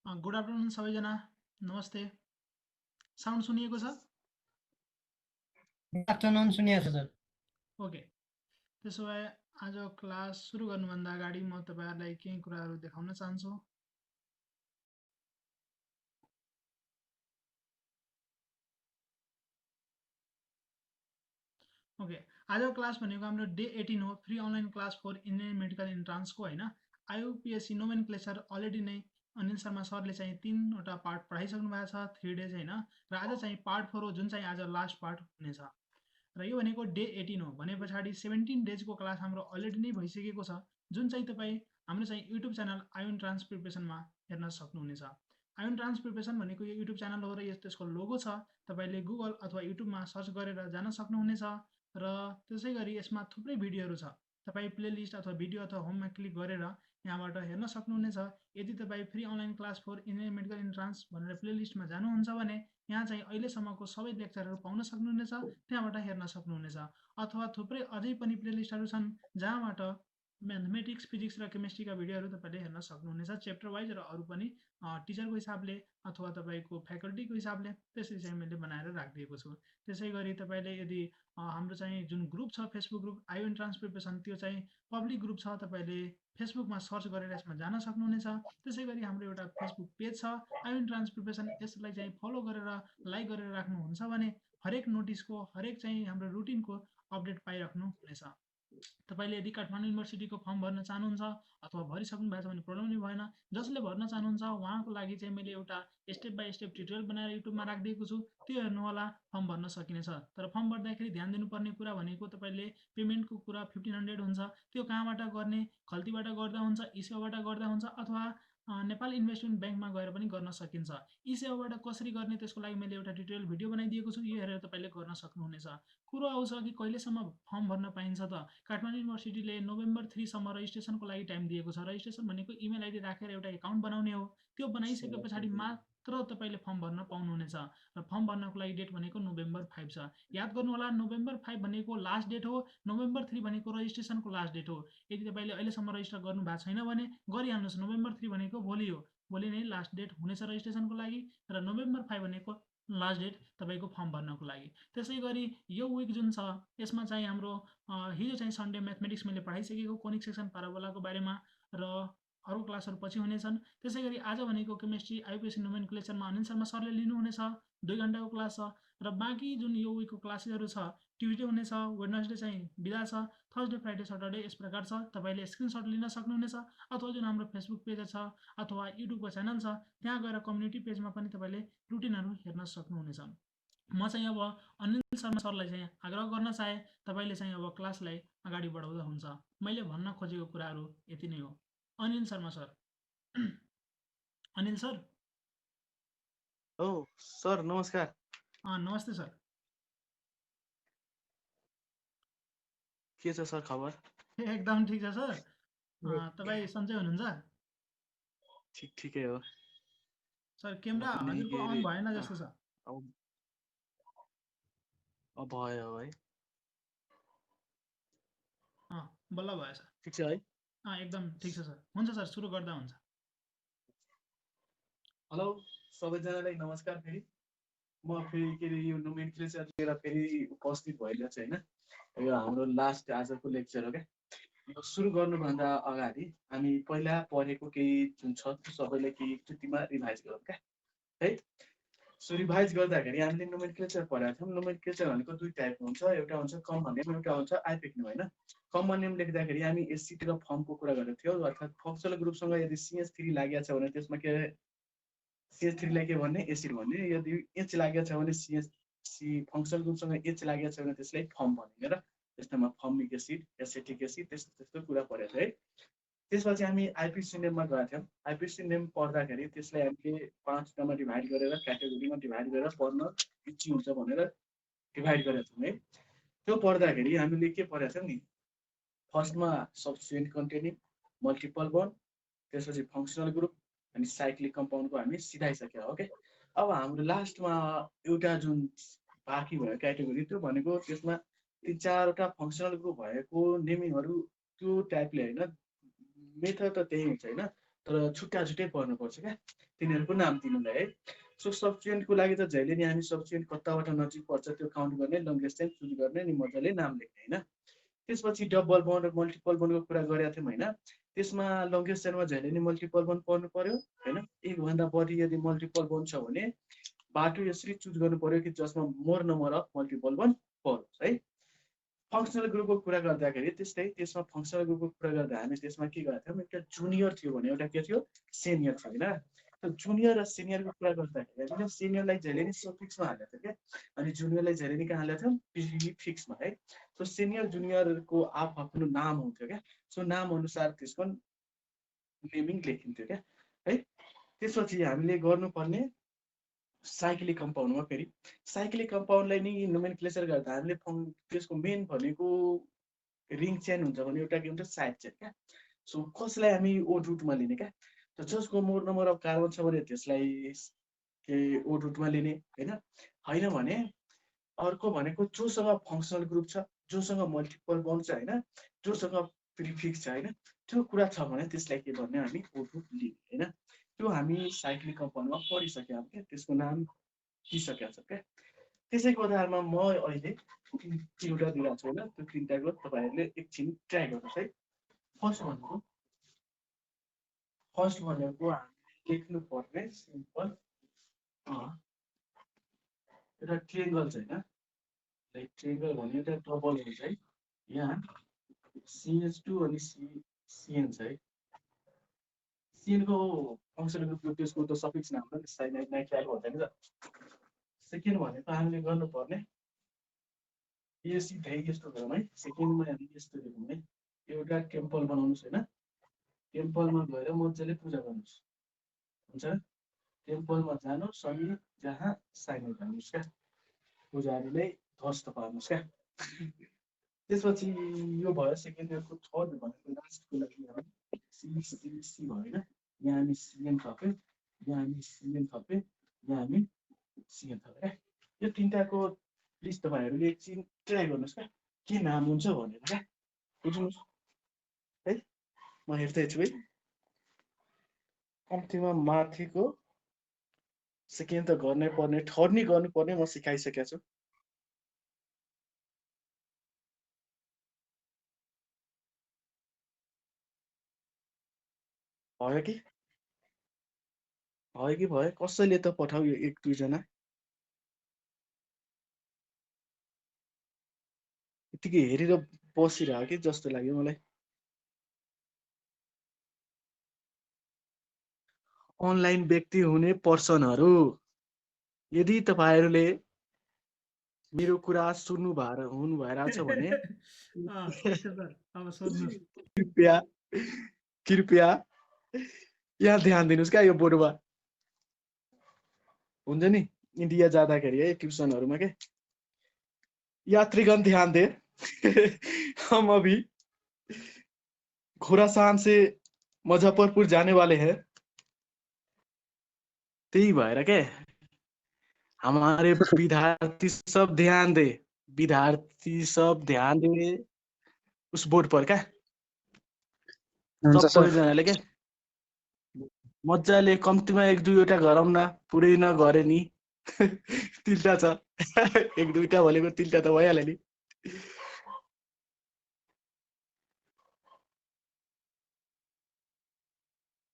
Good afternoon सबैजना, नमस्ते। Sound सुनिएको छ? गुड आफ्टरनुन सुनिएको छ सर। ओके, त्यसो भए आज क्लास सुरु गर्नुभन्दा अगाडि म तपाईँहरूलाई केही कुराहरू देखाउन चाहन्छु। ओके, आजको क्लास भनेको हाम्रो डे 18 हो, free online class for Indian medical इन्ट्रान्सको होइन। आइयुपिएससी नोमेनक्लेचर अलरेडी नै अनिल शर्मा सरले चाहिँ 3वटा पार्ट पढाइसक्नु भएको छ, 3 डेज होइन। र आज चाहिँ पार्ट 4 हो, जुन चाहिँ आज लास्ट पार्ट हुनेछ। र यो भनेको डे 18 हो भने पछाडि 17 डेजको क्लास हाम्रो अलरेडी नै भइसकेको छ, जुन चाहिँ तपाईँ हाम्रो चाहिँ युट्युब च्यानल आयुन ट्रान्स प्रिपरेसनमा हेर्न सक्नुहुनेछ। आयुन ट्रान्स प्रिपरेसन भनेको यो युट्युब च्यानल हो र त्यसको लोगो छ, तपाईँले गुगल अथवा युट्युबमा सर्च गरेर जान सक्नुहुनेछ। र त्यसै गरी यसमा थुप्रै भिडियोहरू छ, तपाईँ प्लेलिस्ट अथवा भिडियो अथवा होममा क्लिक गरेर यहाँबाट हेर्न सक्नुहुनेछ। यदि तपाईँ free online class for Indian medical entrance भनेर प्लेलिस्टमा जानुहुन्छ भने यहाँ चाहिँ अहिलेसम्मको सबै लेक्चरहरू पाउन सक्नुहुनेछ, त्यहाँबाट हेर्न सक्नुहुनेछ। अथवा थुप्रै अझै पनि प्लेलिस्टहरू छन् जहाँबाट म्याथमेटिक्स, फिजिक्स र केमिस्ट्रीका भिडियोहरू तपाईँले हेर्न सक्नुहुनेछ, च्याप्टर वाइज र अरू पनि टिचरको हिसाबले अथवा तपाईँको फ्याकल्टीको हिसाबले त्यसरी चाहिँ मैले बनाएर राखिदिएको छु। त्यसै गरी तपाईँले यदि हाम्रो चाहिँ जुन ग्रुप छ फेसबुक ग्रुप आयुन ट्रान्स प्रिपरेसन, त्यो चाहिँ पब्लिक ग्रुप छ, तपाईँले फेसबुकमा सर्च गरेर यसमा जान सक्नुहुनेछ। त्यसै गरी हाम्रो एउटा फेसबुक पेज छ आयुन ट्रान्स प्रिपरेसन, यसलाई चाहिँ फलो गरेर लाइक गरेर राख्नुहुन्छ भने हरेक नोटिसको हरेक चाहिँ हाम्रो रुटिनको अपडेट पाइराख्नु हुनेछ। तपाईँले यदि काठमाडौँ युनिभर्सिटीको फर्म भर्न चाहनुहुन्छ अथवा भरिसक्नु भएको छ भने प्रब्लम नै भएन। जसले भर्न चाहनुहुन्छ उहाँको लागि चाहिँ मैले एउटा स्टेप बाई स्टेप ट्युटोरियल बनाएर युट्युबमा राखिदिएको छु, त्यो हेर्नु होला, फर्म भर्न सकिनेछ। तर फर्म भर्दाखेरि ध्यान दिनुपर्ने कुरा भनेको तपाईँले पेमेन्टको कुरा 1500 हुन्छ, त्यो कहाँबाट गर्ने? खल्तीबाट गर्दा हुन्छ, ई सेवाबाट गर्दा हुन्छ, अथवा नेपाल इन्भेस्टमेन्ट ब्याङ्कमा गएर पनि गर्न सकिन्छ। ई सेवाबाट कसरी गर्ने त्यसको लागि मैले एउटा ट्युटोरियल भिडियो बनाइदिएको छु, यो हेरेर तपाईँले गर्न सक्नुहुनेछ। कुरो आउँछ कि कहिलेसम्म फर्म भर्न पाइन्छ त? काठमाडौँ युनिभर्सिटीले नोभेम्बर 3 सम्म रजिस्ट्रेसनको लागि टाइम दिएको छ। रजिस्ट्रेसन भनेको इमेल आइडी राखेर एउटा एकाउन्ट बनाउने हो, त्यो बनाइसके पछाडि मात्र तपाईँले फर्म भर्न पाउनुहुनेछ। र फर्म भर्नको लागि डेट भनेको नोभेम्बर 5 छ। याद गर्नु होला, नोभेम्बर 5 भनेको लास्ट डेट हो, नोभेम्बर 3 भनेको रजिस्ट्रेसनको लास्ट डेट हो। यदि तपाईँले अहिलेसम्म रजिस्टर गर्नु भएको छैन भने गरिहाल्नुहोस्। नोभेम्बर 3 भनेको भोलि हो, भोलि नै लास्ट डेट हुनेछ रजिस्ट्रेसनको लागि, र नोभेम्बर 5 भनेको लास्ट डेट तपाईँको फर्म भर्नको लागि। त्यसै गरी यो विक जुन छ यसमा चाहिँ हाम्रो हिजो चाहिँ सन्डे म्याथमेटिक्स मैले पढाइसकेको, कोनिक सेक्सन पाराबोलाको बारेमा, र अरू क्लासहरू पछि हुनेछन्। त्यसै गरी आज भनेको केमिस्ट्री आइयुपिएससी नोमेनक्लेचरमा अनिल शर्मा सरले लिनुहुनेछ, 2 घन्टाको क्लास छ। र बाँकी जुन यो विकको क्लासेसहरू छ, ट्युजडे हुनेछ, वेडनेसडे चाहिँ बिदा छ, थर्सडे फ्राइडे सटरडे यस प्रकार छ। तपाईँले स्क्रिनसट लिन सक्नुहुनेछ, अथवा जुन हाम्रो फेसबुक पेज छ अथवा युट्युबको च्यानल छ त्यहाँ गएर कम्युनिटी पेजमा पनि तपाईँले रुटिनहरू हेर्न सक्नुहुनेछ। म चाहिँ अब अनिल शर्मा सरलाई चाहिँ आग्रह गर्न चाहे तपाईँले चाहिँ अब क्लासलाई अगाडि बढाउँदा हुन्छ। मैले भन्न खोजेको कुराहरू यति नै हो। Anil Sharma sir. Anil sir. Sir नमस्कार। नमस्ते सर। के छ सर खबर? एकदम ठिक छ सर। तपाईँ सन्चै हुनुहुन्छ? ठिकै हो सर, क्यामेरा हजुरको अन भएन जस्तो छ। अब भयो है? बल्ल भयो सर। ठिक छ है? एकदम ठिक छ सर। हुन्छ सर, सुरु गर्दा हुन्छ। हेलो सबैजनालाई नमस्कार। फेरि म फेरि के अरे यो नोमेनक्लेचर लिएर फेरि उपस्थित भइरहेको छु होइन। यो हाम्रो लास्ट आजको लेक्चर हो क्या। यो सुरु गर्नुभन्दा अगाडि हामी पहिला पढेको केही जुन छ त्यो सबैलाई केही एकचोटिमा रिभाइज गरौँ क्या है। सो रिभाइज गर्दाखेरि हामीले नोमेनक्लेचर पढाएको थियौँ। नोमेनक्लेचर भनेको 2 टाइपको हुन्छ, एउटा हुन्छ कमन नेम, एउटा हुन्छ आइपिक नेम होइन। कमन नेम लेख्दाखेरि हामी एससिटी र फर्मको कुरा गरेको थियौँ, अर्थात् फङ्सनल ग्रुपसँग यदि CH3 लागेको छ भने त्यसमा के CH3 लाई के भन्ने? एसिड भन्ने। यदि H लागेको छ भने फङ्सनल ग्रुपसँग H लागेको छ भने त्यसलाई फर्म भन्ने। र त्यस्तोमा फर्मिक एसिड, एसेटिक एसिड त्यस्तो कुरा पढेको थियो है। त्यसपछि हामी आइपिसी नेममा गएका थियौँ। आइपिसी नेम पढ्दाखेरि त्यसलाई हामीले 5वटामा डिभाइड गरेर क्याटेगोरीमा डिभाइड गरेर पढ्न इजी हुन्छ भनेर डिभाइड गरेका थियौँ है। त्यो पढ्दाखेरि हामीले के पढेका थियौँ नि, फर्स्टमा सब्स्टिट्युएन्ट कन्टेनिङ, मल्टिपल बन्ड, त्यसपछि फङ्सनल ग्रुप अनि साइक्लिक कम्पाउन्डको हामी सिधाइसक्यो हो क्या। अब हाम्रो लास्टमा एउटा जुन बाँकी भयो क्याटेगोरी, त्यो भनेको त्यसमा 3-4वटा फङ्सनल ग्रुप भएको नेमिङहरू त्यो टाइपले होइन। मेथड त त्यही हुन्छ होइन, तर छुट्टा छुट्टै पर्नुपर्छ क्या तिनीहरूको नाम दिनुलाई है। सो सब्स्टिट्युएन्टको लागि त जहिले नि हामी सब्स्टिट्युएन्ट कताबाट नजिक पर्छ त्यो काउन्ट गर्ने, लङ्गेस्ट टाइम चुज गर्ने अनि मजाले नाम लेख्ने होइन। त्यसपछि डबल बन्ड र मल्टिपल बन्डको कुरा गरेका थियौँ होइन। त्यसमा लङ्गेस्ट चेनमा जहिले नि मल्टिपल बन्ड पर्नु पर्यो होइन। एकभन्दा बढी यदि मल्टिपल बन्ड छ भने बाटो यसरी चुज गर्नु पर्यो कि जसमा more number of multiple bond परोस् है। फङ्सनल ग्रुपको कुरा गर्दाखेरि त्यस्तै, त्यसमा फङ्सनल ग्रुपको कुरा गर्दा हामी त्यसमा के गरेका थियौँ, एउटा जुनियर थियो भने एउटा के थियो, सिनियर थियो होइन। जुनियर र सिनियरको कुरा गर्दाखेरि हामीले सिनियरलाई जहिले नि सफिक्समा हालेको थियो क्या, अनि जुनियरलाई जहिले नि कहाँ हालेको थियौँ, प्रिफिक्समा है। सो सिनियर जुनियरको आफ्नो नाम हुन्थ्यो क्या। सो नाम अनुसार त्यसको नेमिङ लेखिन्थ्यो क्या है। त्यसपछि हामीले गर्नुपर्ने साइक्लिक कम्पाउन्डमा फेरि साइक्लिक कम्पाउन्डलाई नि नोमेनक्लेचर गर्दा हामीले त्यसको मेन भनेको रिङ चेन हुन्छ भने एउटा के हुन्छ, साइड चेन क्या। सो कसलाई हामी ओड रुटमा लिने क्या, त जसको मोर नम्बर अफ कार्बन छ भने त्यसलाई के ओड रुटमा लिने होइन भने अर्को भनेको जोसँग फङ्सनल ग्रुप छ, जोसँग मल्टिपल बन्ड छ होइन, जोसँग प्रिफिक्स छ होइन, त्यो कुरा छ भने त्यसलाई के गर्ने हामी ओड रुट लिने होइन। त्यो हामी साइक्लिक कम्पाउन्डमा पढिसक्यौँ क्या, त्यसको नाम दिइसकेका छौँ क्या। त्यसैको आधारमा म अहिले तिनवटा दिइरहेको छु होइन। त्यो तिनवटाको तपाईँहरूले एकछिन ट्राई गर्नुहोस् है। फर्स्ट भनेको हामीले लेख्नुपर्ने सिम्पल एउटा ट्रिएङ्गल छ होइन। ट्रिएङ्गल भने एउटा डबल हुन्छ है। यहाँ CH2 अनि CN छ है। CN को फङ्सनल ग्रुपको त्यसको त सफिक्स नाम हो नि, साइनाइड नाइट्राइल भन्छ नि त। सेकेन्ड भनेको हामीले गर्नुपर्ने यो सिधै यस्तो गरौँ है। सेकेन्डमा हामी यस्तो लेखौँ है, एउटा टेम्पल बनाउनुहोस् होइन। टेम्पलमा गएर मजाले पूजा गर्नुहोस् हुन्छ। टेम्पलमा जानुहोस् अनि जहाँ साइनाइड हाल्नुहोस् क्या, पुजारीलाई ध्वस्त पार्नुहोस् क्या। त्यसपछि यो भयो सेकेन्ड इयरको। थर्ड भनेको लास्टको लागि सी भयो होइन। यहाँ हामी सिएन थप्यौँ, यहाँ हामी सिएन थप्यौँ, यहाँ हामी सिएन थप्यौँ क्या। यो तिनवटाको प्लिज तपाईँहरूले एकछिन ट्राई गर्नुहोस् क्या, के नाम हुन्छ भनेर क्या, बुझ्नुहोस् है। म हेर्दैछु है। कम्तीमा माथिको सेकेन्ड त गर्नै पर्ने, थर्ड नि गर्नुपर्ने म सिकाइसकेको छु। भयो कि भयो, कसैले त पठाऊ यो एक दुईजना। यतिकै हेरेर बसिरह कि जस्तो लाग्यो मलाई। अनलाइन व्यक्ति हुने पर्सनहरू, यदि तपाईँहरूले मेरो कुरा सुन्नु हुनु भइरहेछ भने अब सोध्नुहोस्। कृपया यहाँ ध्यान दिनुहोस् क्या, यो बोर्डमा हुन्छ नि इन्डिया जाँदाखेरि है ट्युसनहरूमा के, यात्रीगण ध्यान दे हम अभी खोरासान से मुजफ्फरपुर जाने वाले हैं। त्यही भएर के हमारे विद्यार्थी सब ध्यान दे, विद्यार्थी सब ध्यान दे उस बोर्ड पर क्या। सबैजनाले के मजाले कम्तीमा एक दुईवटा गरौँ न, पुरै नगरे नि तिनवटा छ एक दुईवटा भनेको तिनवटा त भइहाल्यो नि।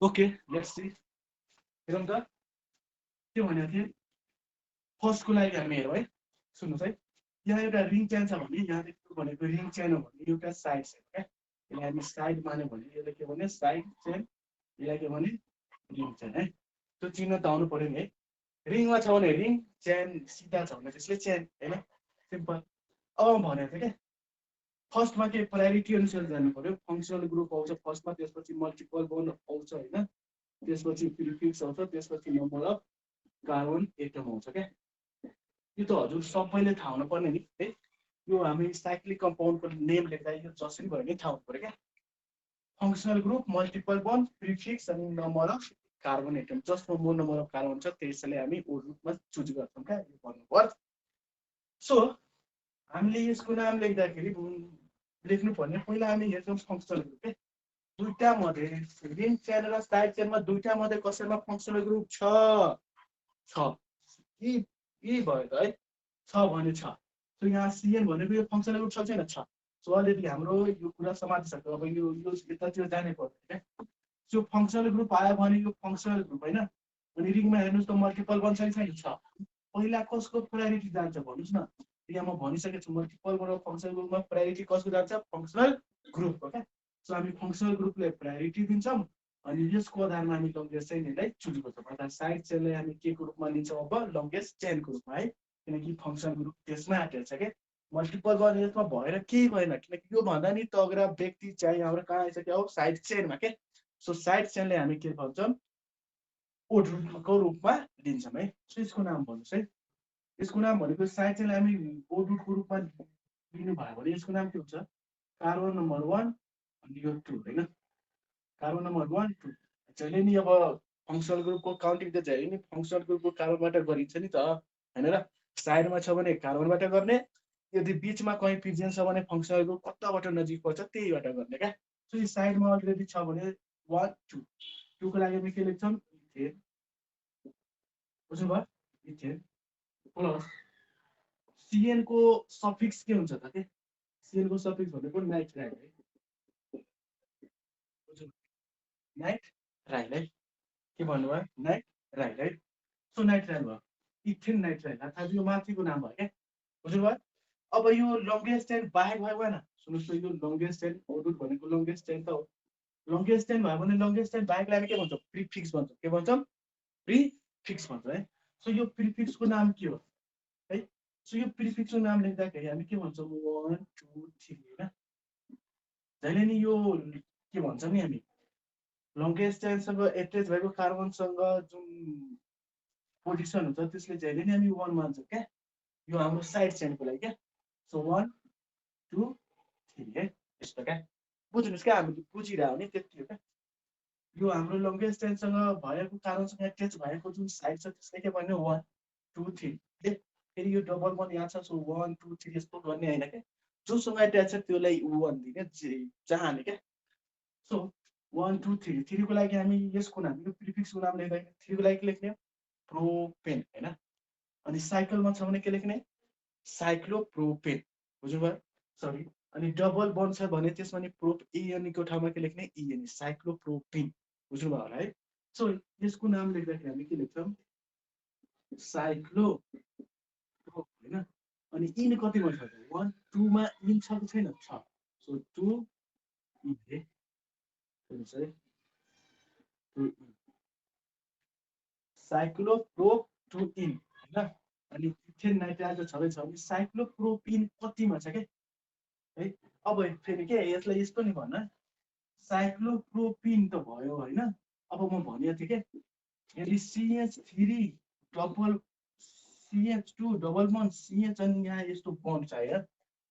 Okay let's see. हेरौँ त के भनेको थिएँ। फर्स्टको लागि हामी हेरौँ है, सुन्नुहोस् है। यहाँ एउटा रिङ चेन छ भने यहाँ भनेको रिङ चेन हो भने एउटा साइड चेन क्या। यसलाई हामी साइड मान्यो भने यसलाई के भने साइड चेन, यसलाई के भने रिङ चेन है। त्यो चिन्ह त आउनु पर्यो नि है। रिङमा छ भने रिङ, चेन सिधा छ भने त्यसले चेन होइन, सिम्पल। अब भनेको थिएँ क्या फर्स्टमा के प्रायोरिटी अनुसार जानु पर्यो। फङ्सनल ग्रुप आउँछ फर्स्टमा, त्यसपछि मल्टिपल बन्ड आउँछ होइन, त्यसपछि प्रिफिक्स आउँछ, त्यसपछि नम्बर अफ कार्बन एटम आउँछ क्या। यो त हजुर सबैले थाहा हुनुपर्ने नि है। यो हामी साइक्लिक कम्पाउन्डको नेम लेख्दा यो जसरी भयो नि थाहा हुनु पर्यो क्या। Functional group, multiple bond, prefix अनि नम्बर अफ कार्बन एटम, जसमा मोर नम्बर अफ कार्बन छ त्यसैले हामी ओड रुटमा चुज गर्छौँ क्या, यो भन्नुपर्छ। सो हामीले यसको नाम लेख्दाखेरि लेख्नुपर्ने पहिला हामी हेर्छौँ फङ्सनल ग्रुप के। दुईटा मध्ये रिङ चेन र साइड चेनमा दुईटा मध्ये कसैमा फङ्सनल ग्रुप छ यी भयो त है छ भने छ सो यहाँ सिएन भनेको यो फङ्सनल ग्रुप छ छैन छ सो अलरेडी हाम्रो यो कुरा समातिसक्यो अब यो यतातिर जानै पर्दैन क्या जो फङ्सनल ग्रुप आयो भने यो फङ्सनल ग्रुप होइन अनि रिङमा हेर्नुहोस् त मल्टिपल बन्छ कि छैन छ पहिला कसको प्रायोरिटी जान्छ भन्नुहोस् न यहाँ म भनिसकेको छु मल्टिपलबाट फङ्सनल ग्रुपमा प्रायोरिटी कसको जान्छ फङ्सनल ग्रुपको क्या सो हामी फङ्सनल ग्रुपले प्रायोरिटी दिन्छौँ अनि यसको आधारमा हामी लङ्गेस्ट चेनलाई चुज गर्छौँ अर्थात् साइड चेनलाई हामी के को रूपमा लिन्छौँ अब लङ्गेस्ट चेनको रूपमा है किनकि फङ्सनल ग्रुप त्यसमा आँटेको छ क्या मल्टिपल गर्ने यसमा भएर केही भएन किनकि यो भन्दा नि तगडा व्यक्ति चाहिँ हाम्रो कहाँ आइसक्यो हो साइड चेनमा के सो साइड चेनलाई हामी के भन्छौँ ओडरुटको रूपमा लिन्छौँ है सो यसको नाम भन्नुहोस् है यसको नाम भनेको साइड चेनलाई हामी ओडरुटको रूपमा लिनुभयो भने यसको नाम के हुन्छ कार्बन नम्बर 1 अनि यो 2 होइन कार्बन नम्बर 1 2 जहिले नि अब फङ्सनल ग्रुपको काउन्टिङ त जहिले नि फङ्सनल ग्रुपको कार्बनबाट गरिन्छ नि त होइन र साइडमा छ भने कार्बनबाट गर्ने यदि बिचमा कहीँ पिजिएन छ भने फङ्सनल ग्रुप कताबाट नजिक पर्छ त्यहीबाट गर्ने क्या सो यो साइडमा अलरेडी छ भने 1 2 2को लागि हामी के लेख्छौँ इथेन बुझ्नुभयो इथेन प्लस सिएन को सफिक्स के हुन्छ त के सिएन को सफिक्स भनेको नाइट्राइल है नाइट्राइल है के भन्नुभयो नाइट्राइल है सो नाइट्राइल भयो इथेन नाइट्राइल अर्थात् यो माथिको नाम भयो क्या बुझ्नुभयो अब यो लङ्गेस्ट चेन बाहेक भयो भएन सुन्नुहोस् त यो लङ्गेस्ट चेन ओडुट भनेको लङ्गेस्ट चेन त हो लङ्गेस्ट चेन भयो भने लङ्गेस्ट चेन बाहेकलाई हामी के भन्छौँ प्रिफिक्स भन्छौँ के भन्छौँ प्रिफिक्स भन्छौँ है सो यो प्रिफिक्सको नाम के हो है सो यो प्रिफिक्सको नाम लेख्दाखेरि हामी के भन्छौँ 1 2 3 होइन जहिले नि यो के भन्छौँ नि हामी लङ्गेस्ट चेनसँग एट्याच भएको कार्बनसँग जुन पोजिसन हुन्छ त्यसले जहिले नि हामी 1 मान्छौँ क्या यो हाम्रो साइड चेनको लागि क्या सो 1 2 3 है यस्तो क्या बुझ्नुहोस् क्या हामीले बुझिरह्यो भने त्यति हो क्या यो हाम्रो लङ्गेस्ट चेनसँग भएको कार्बनसँग एट्याच भएको जुन साइड छ त्यसलाई के भन्यो 1 2 3 फेरि यो डबल 1 यहाँ छ सो 1 2 3 यस्तो गर्ने होइन क्या जोसँग एट्याच छ त्यसलाई 1 दिने चाहने क्या सो 1 2 3 3 को लागि हामी यसको नाम यो प्रिफिक्सको नाम लेख्दाखेरि 3 को लागि के लेख्ने प्रोपेन होइन अनि साइकलमा छ भने के लेख्ने साइक्लोप्रोपेन बुझ्नुभयो सरी अनि डबल बन्द छ भने त्यसमा नि प्रोप एएनईको ठाउँमा के लेख्ने इएनई साइक्लोप्रोपिन बुझ्नुभयो होला है सो यसको नाम लेख्दाखेरि हामी के लेख्छौँ साइक्लोप्रोप होइन अनि इन कतिमा छ 1 2 मा इन छ कि छैन छ सो 2 इन है साइक्लोप्रोप 2 इन होइन अनि इथेन नाइट्राइल छँदै छ भने साइक्लोप्रोपिन कतिमा छ के है अब फेरि के यसलाई यस्तो नि भन्न साइक्लोप्रोपिन त भयो होइन अब म भनेको थिएँ के यदि CH3 double CH2 double bond CH अनि यहाँ यस्तो बन्ड छ होइन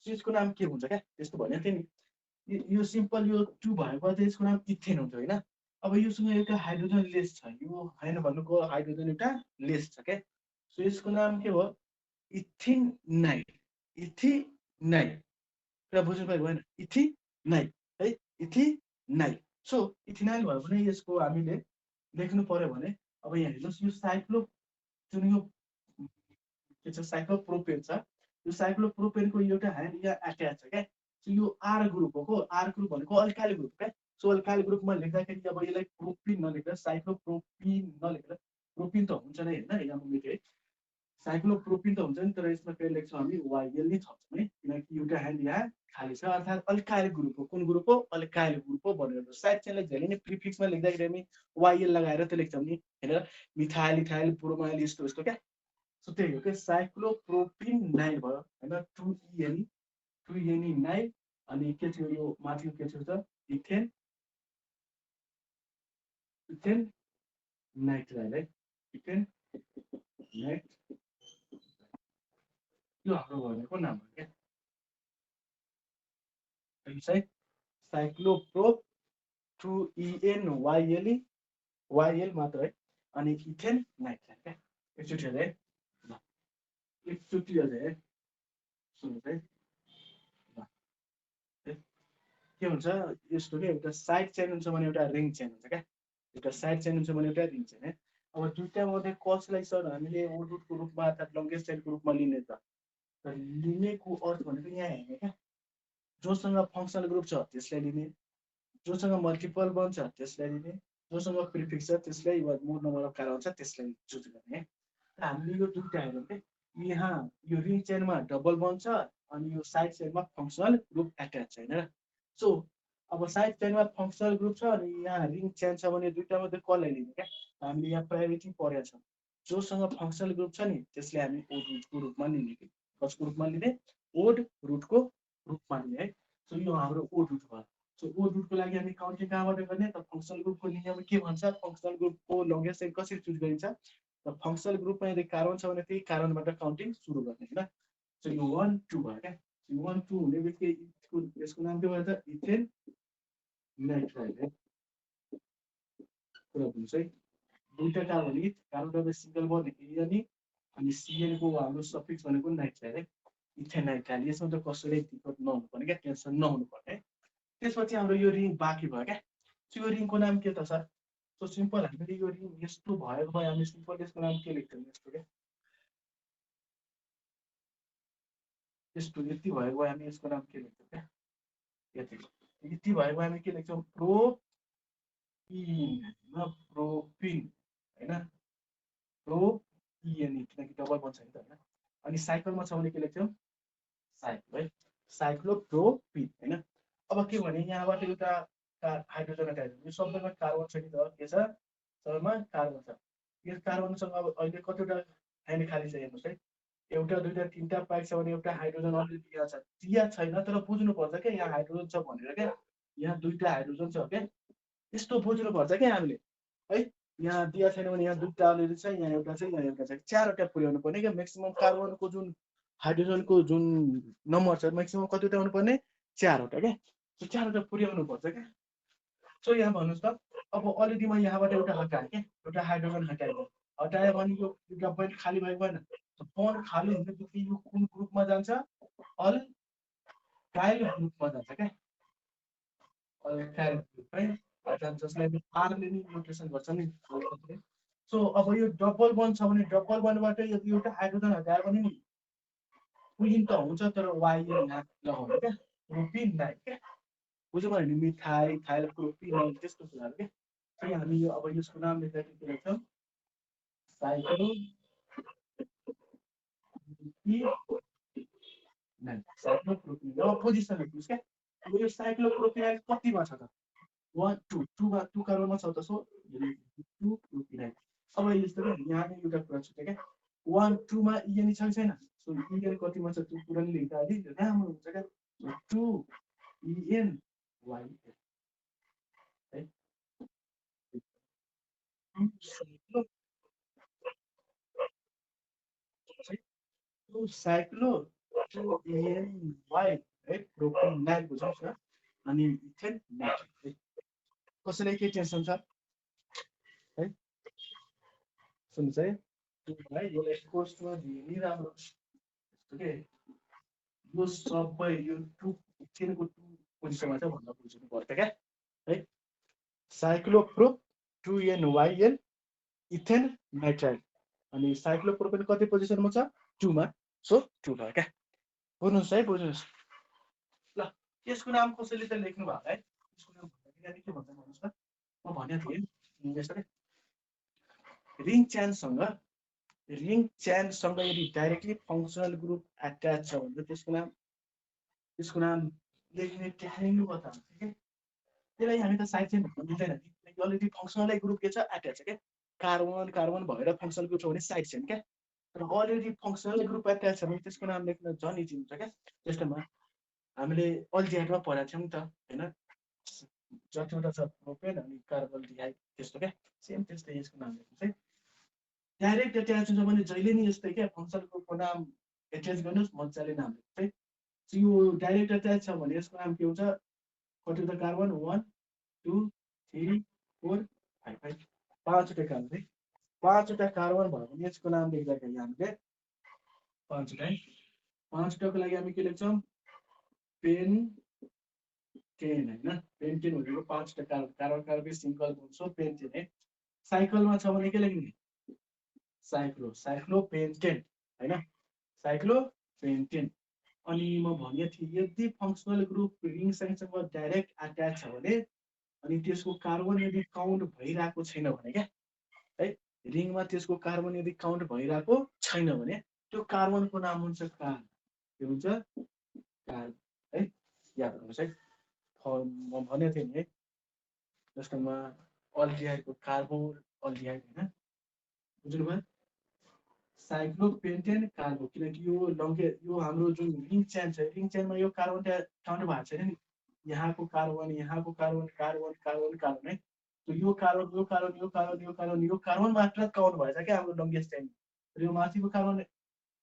यसको नाम के हुन्छ क्या त्यस्तो भनेको थिएँ नि यो सिम्पल यो 2 भएको चाहिँ यसको नाम इथेन हुन्छ होइन अब योसँग एउटा हाइड्रोजन लेस छ यो होइन भन्नुको हाइड्रोजन एउटा लेस छ क्या सो यसको नाम के हो इथिनाइल इथिनाइल कुरा बुझ्नु पाएको भएन इथिनाइल है इथिनाइल सो इथिनाइल भयो भने यसको हामीले लेख्नु पर्यो भने अब यहाँ हेर्नुहोस् यो साइक्लो जुन यो के छ साइक्लोप्रोपेन छ यो साइक्लोप्रोपेनको एउटा ह्यान्ड यहाँ एट्याच छ क्या सो यो आर ग्रुप हो आर ग्रुप भनेको अल्काइल ग्रुप क्या सो अल्काइल ग्रुपमा लेख्दाखेरि अब यसलाई प्रोपिन नलेखेर साइक्लोप्रोपिन नलेखेर प्रोपिन त हुन्छ नै होइन यहाँ म लेखेँ साइक्लोप्रोपिन त हुन्छ नि तर यसमा के लेख्छौँ हामी वाइएल नै थप्छौँ है किनकि एउटा ह्यान्ड यहाँ खाली छ अर्थात् अल्काइल ग्रुप हो कुन ग्रुप हो अल्काइल ग्रुप हो भनेर साइड चेनलाई जहिले नै प्रिफिक्समा लेख्दाखेरि हामी वाइएल लगाएर त्यो लेख्छौँ नि हेरेर मिथाइल इथाइल ब्रोमाइल यस्तो यस्तो क्या सो त्यही हो क्या साइक्लोप्रोपिन नाइल भयो होइन 2 इएनई नाइल अनि के थियो यो माथिको के थियो त इथेन इथेन नाइट्राइल है इथेन नाइट यो हाम्रो भनेको नाम हो क्या साइक्लोप्रोप 2 वाइएल मात्र है अनि इथेन नाइट्राइल क्या एकचोटि है एकचोटि है सुन्नुहोस् है के हुन्छ यस्तो के एउटा साइड चेन हुन्छ भने एउटा रिङ चेन हुन्छ क्या एउटा साइड चेन हुन्छ भने एउटा रिङ चेन है अब दुईटा मध्ये कसलाई सर हामीले ओडुटको रूपमा अर्थात् लङ्गेस्ट चेनको रूपमा लिने त लिनेको अर्थ भनेको यहाँ हेर्ने क्या जोसँग फङ्सनल ग्रुप छ त्यसलाई लिने जोसँग मल्टिपल बन्छ त्यसलाई लिने जोसँग प्रिफिक्स छ त्यसलाई मोर नम्बर अफ कार्बन छ त्यसलाई चुज गर्ने है हामीले यो दुईटा हेरौँ के यहाँ यो रिङ चेनमा डबल बन्छ अनि यो साइड चेनमा फङ्सनल ग्रुप एट्याच छ होइन सो अब साइड चेनमा फङ्सनल ग्रुप छ अनि यहाँ रिङ चेन छ भने दुईटा मध्ये कसलाई लिने क्या हामीले यहाँ प्रायोरिटी परेको छ जोसँग फङ्सनल ग्रुप छ नि त्यसले हामी ओड रुटको रूपमा लिने कि कसको रूपमा लिने ओड रुटको रूपमा लिने है सो यो हाम्रो ओड रुट भयो सो ओड रुटको लागि हामी काउन्टिङ कहाँबाट गर्ने त फङ्सनल ग्रुपको नियम के भन्छ फङ्सनल ग्रुपको लङ्गेस्ट चेन कसरी चुज गरिन्छ त फङ्सनल ग्रुपमा यदि कार्बन छ भने त्यही कार्बनबाट काउन्टिङ सुरु गर्ने होइन सो यो 1 2 भयो क्या 1 2 हुने बित्तिकै यसको नाम के भन्छ इथेन नाइट्राइल है कुरा बुझ्नुहोस् है दुईटा कार्बोनिक कार्बन सिङ्गल बन्ड एनिक अनि सिएन को हाम्रो सफिक्स भनेको नाइट्राइल है इथेन नाइट्राइल यसमा त कसैलाई दिक्कत नहुनु पर्ने क्या टेन्सन नहुनु पर्ने त्यसपछि हाम्रो यो रिङ बाँकी भयो क्या यो रिङको नाम के त सर सो सिम्पल हामीले यो रिङ यस्तो भएको भए हामी सिम्पल यसको नाम के लेख्छौँ यस्तो क्या यस्तो यति भएको भए हामी यसको नाम के लेख्छौँ क्या यति भएको भए हामी के लेख्छौँ प्रोपिन होइन प्रोपिएन किनकि डबल बन्छ नि त होइन अनि साइकलमा छ भने के लेख्छौँ साइक्लो है साइक्लोप्रोपिन होइन अब के भने यहाँबाट एउटा हाइड्रोजन हटाइदियो यो शब्दमा कार्बन छ कि त के छ शब्दमा कार्बन छ यो कार्बनसँग अब अहिले कतिवटा ह्यान्ड खाली छ हेर्नुहोस् है एउटा दुईटा तिनटा पाइक छ भने एउटा हाइड्रोजन अलरेडी दिया छ दिया छैन तर बुझ्नुपर्छ क्या यहाँ हाइड्रोजन छ भनेर क्या यहाँ दुईटा हाइड्रोजन छ क्या यस्तो बुझ्नुपर्छ क्या हामीले है यहाँ दिया छैन भने यहाँ दुईटा अलरेडी छ यहाँ एउटा छ यहाँ एउटा छ चारवटा पुर्याउनु पर्ने क्या म्याक्सिमम कार्बनको जुन हाइड्रोजनको जुन नम्बर छ म्याक्सिमम कतिवटा हुनुपर्ने चारवटा क्या त्यो चारवटा पुर्याउनु पर्छ क्या सो यहाँ भन्नुहोस् त अब अलरेडी म यहाँबाट एउटा हटाएँ क्या एउटा हाइड्रोजन हटाएँ हटायो भने यो एउटा पोइन्ट खाली भएको भएन बन्ड खाली हुने बित्तिकै यो कुन ग्रुपमा जान्छ अल्काइल ग्रुपमा जान्छ क्या अल्काइल ग्रुप है जसलाई आरले नि नोटेसन गर्छ नि सो अब यो डबल बन्ड छ भने डबल बन्डबाट यदि एउटा हाइड्रोजन हटायो भने नि क्विन त हुन्छ तर वाइ यहाँ लगाउने क्या प्रोपिन नाइट क्या बुझ्यो भने मिथाइल थाइल प्रोपिन त्यस्तो कुराहरू क्या अनि हामी यो अब यसको नाम लेख्दा के लेख्छौँ साइक्लो साइक्लोप्रोपिन अब पोजिसन लेख्नुहोस् क्या अब यो साइक्लोप्रोपिन कतिमा छ त 1 2 2 मा 2 कार्बनमा छ त सो 2 प्रोपिन अब यस्तो क्या यहाँ नै एउटा कुरा छ क्या 1 2 मा इएन छ कि छैन सो इएन कतिमा छ त्यो कुरा नि लेख्दा अलि राम्रो हुन्छ क्या 2 इएन वाइ है साइक्लो 2 इएन वाइ है प्रोपिन नाइट बुझ्नुहोस् न अनि इथेन नाइट्रेट कसैलाई के टेन्सन छ है सुन्नुहोस् है है यसलाई कोर्समा दिने राम्रो ओके यो सबै यो 2 इथेनको 2 पोजिसनमा छ भनेर बुझ्नु पर्छ क्या है साइक्लोप्रोप 2NYN इथेन नाइट्राइल अनि साइक्लोप्रोपेन कति पोजिसनमा छ 2 मा सो 2 भयो क्या बुझ्नुहोस् है बुझ्नुहोस् ल यसको नाम कसैले त लेख्नु भएको है यसको नाम भन्दाखेरि के भन्छ भन्नुहोस् त म भनेको थिएँ यसरी रिङ च्यानसँग यदि डाइरेक्टली फङ्सनल ग्रुप एट्याच छ भने त्यसको नाम लेख्ने टेक्निक बताउँछ के त्यसलाई हामी त साइड चेन भन्न मिल्दैन नि अलरेडी फङ्सनलै ग्रुप के छ एट्याच छ क्या कार्बन कार्बन भएर फङ्सनल ग्रुप छ भने साइड चेन क्या तर अलरेडी फङ्सनल ग्रुप एट्याच छ भने त्यसको नाम लेख्न झन् इजी हुन्छ क्या त्यस्तोमा हामीले अल्जिहाइडमा पढाएको थियौँ नि त होइन जतिवटा छ प्रोपेन अनि कार्बन डिहाइड त्यस्तो क्या सेम त्यस्तै यसको नाम लेख्नुहोस् है डाइरेक्ट एट्याच हुन्छ भने जहिले नि यस्तै क्या फङ्सनल ग्रुपको नाम एट्याच गर्नुहोस् मजाले नाम लेख्नुहोस् है यो डाइरेक्ट एट्याच छ भने यसको नाम के हुन्छ कतिवटा कार्बन 1 2 3 4 5 है पाँचवटा कार्बन है पाँचवटा कार्बन भयो भने यसको नाम लेख्दाखेरि हामीले पाँचवटा लागि हामी के लेख्छौँ पेन पेन्टेन होइन पेन्टेन भनेको 5 टा carbon single bond so pentane है साइकलमा छ भने के लेख्ने साइक्लोपेन्टेन होइन साइक्लोपेन्टेन अनि म भनेको थिएँ यदि फङ्सनल ग्रुप रिङ साइनसँग डाइरेक्ट अट्याच छ भने अनि त्यसको कार्बन यदि काउन्ट भइरहेको छैन भने क्या है रिङमा त्यसको कार्बन यदि काउन्ट भइरहेको छैन भने त्यो कार्बनको नाम हुन्छ कार के हुन्छ कार है याद गर्नुहोस् है म भनेको थिएँ नि है जस्तोमा अल्डिहाइडको कार्बो अल्डिहाइड होइन बुझ्नुभयो साइक्लोपेन्टेन कार्बो किनकि यो हाम्रो जुन रिङ चेन छ रिङ चेनमा यो कार्बन काउन्ट भएको छैन नि यहाँको कार्बन है तो यो कार्बन मात्र काउन्ट भएछ क्या हाम्रो लङ्गेस्ट चेन र यो माथिको कार्बन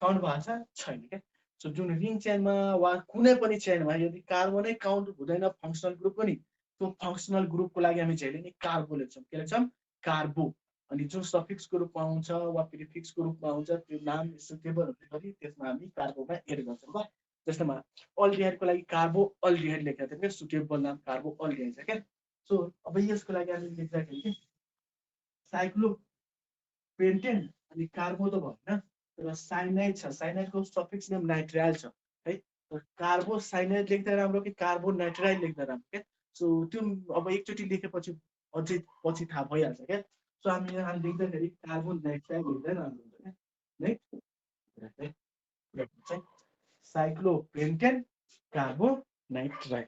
काउन्ट भएको छैन क्या सो जुन रिङ चेनमा वा कुनै पनि चेनमा यदि कार्बनै काउन्ट हुँदैन फङ्सनल ग्रुपको नि त्यो फङ्सनल ग्रुपको लागि हामी जहिले नि कार्बो लेख्छौँ के लेख्छौँ कार्बो अनि जुन सफिक्सको रूपमा आउँछ वा प्रिफिक्सको रूपमा आउँछ त्यो नाम सुटेबल हुँदाखेरि त्यसमा हामी कार्बोमा एड गर्छौँ ल जस्तोमा अल्डिहाइडको लागि कार्बो अल्डिहाइड लेखेको थियौँ क्या सुटेबल नाम कार्बो अल्डिहाइड छ क्या सो अब यसको लागि हामी लेख्दाखेरि के साइक्लोपेन्टेन अनि कार्बो त भएन तर साइनाइड छ साइनाइडको सफिक्स नेम नाइट्राइल छ है कार्बो साइनाइड लेख्दा राम्रो कि कार्बो नाइट्राइल लेख्दा राम्रो क्या सो त्यो अब एकचोटि लेखेपछि अझै पछि थाहा भइहाल्छ क्या सो हामी यहाँ लेख्दाखेरि कार्बन नाइट्राइल लेख्दा राम्रो हुन्छ क्या साइक्लोपेन्टेन कार्बोनाइट्राइल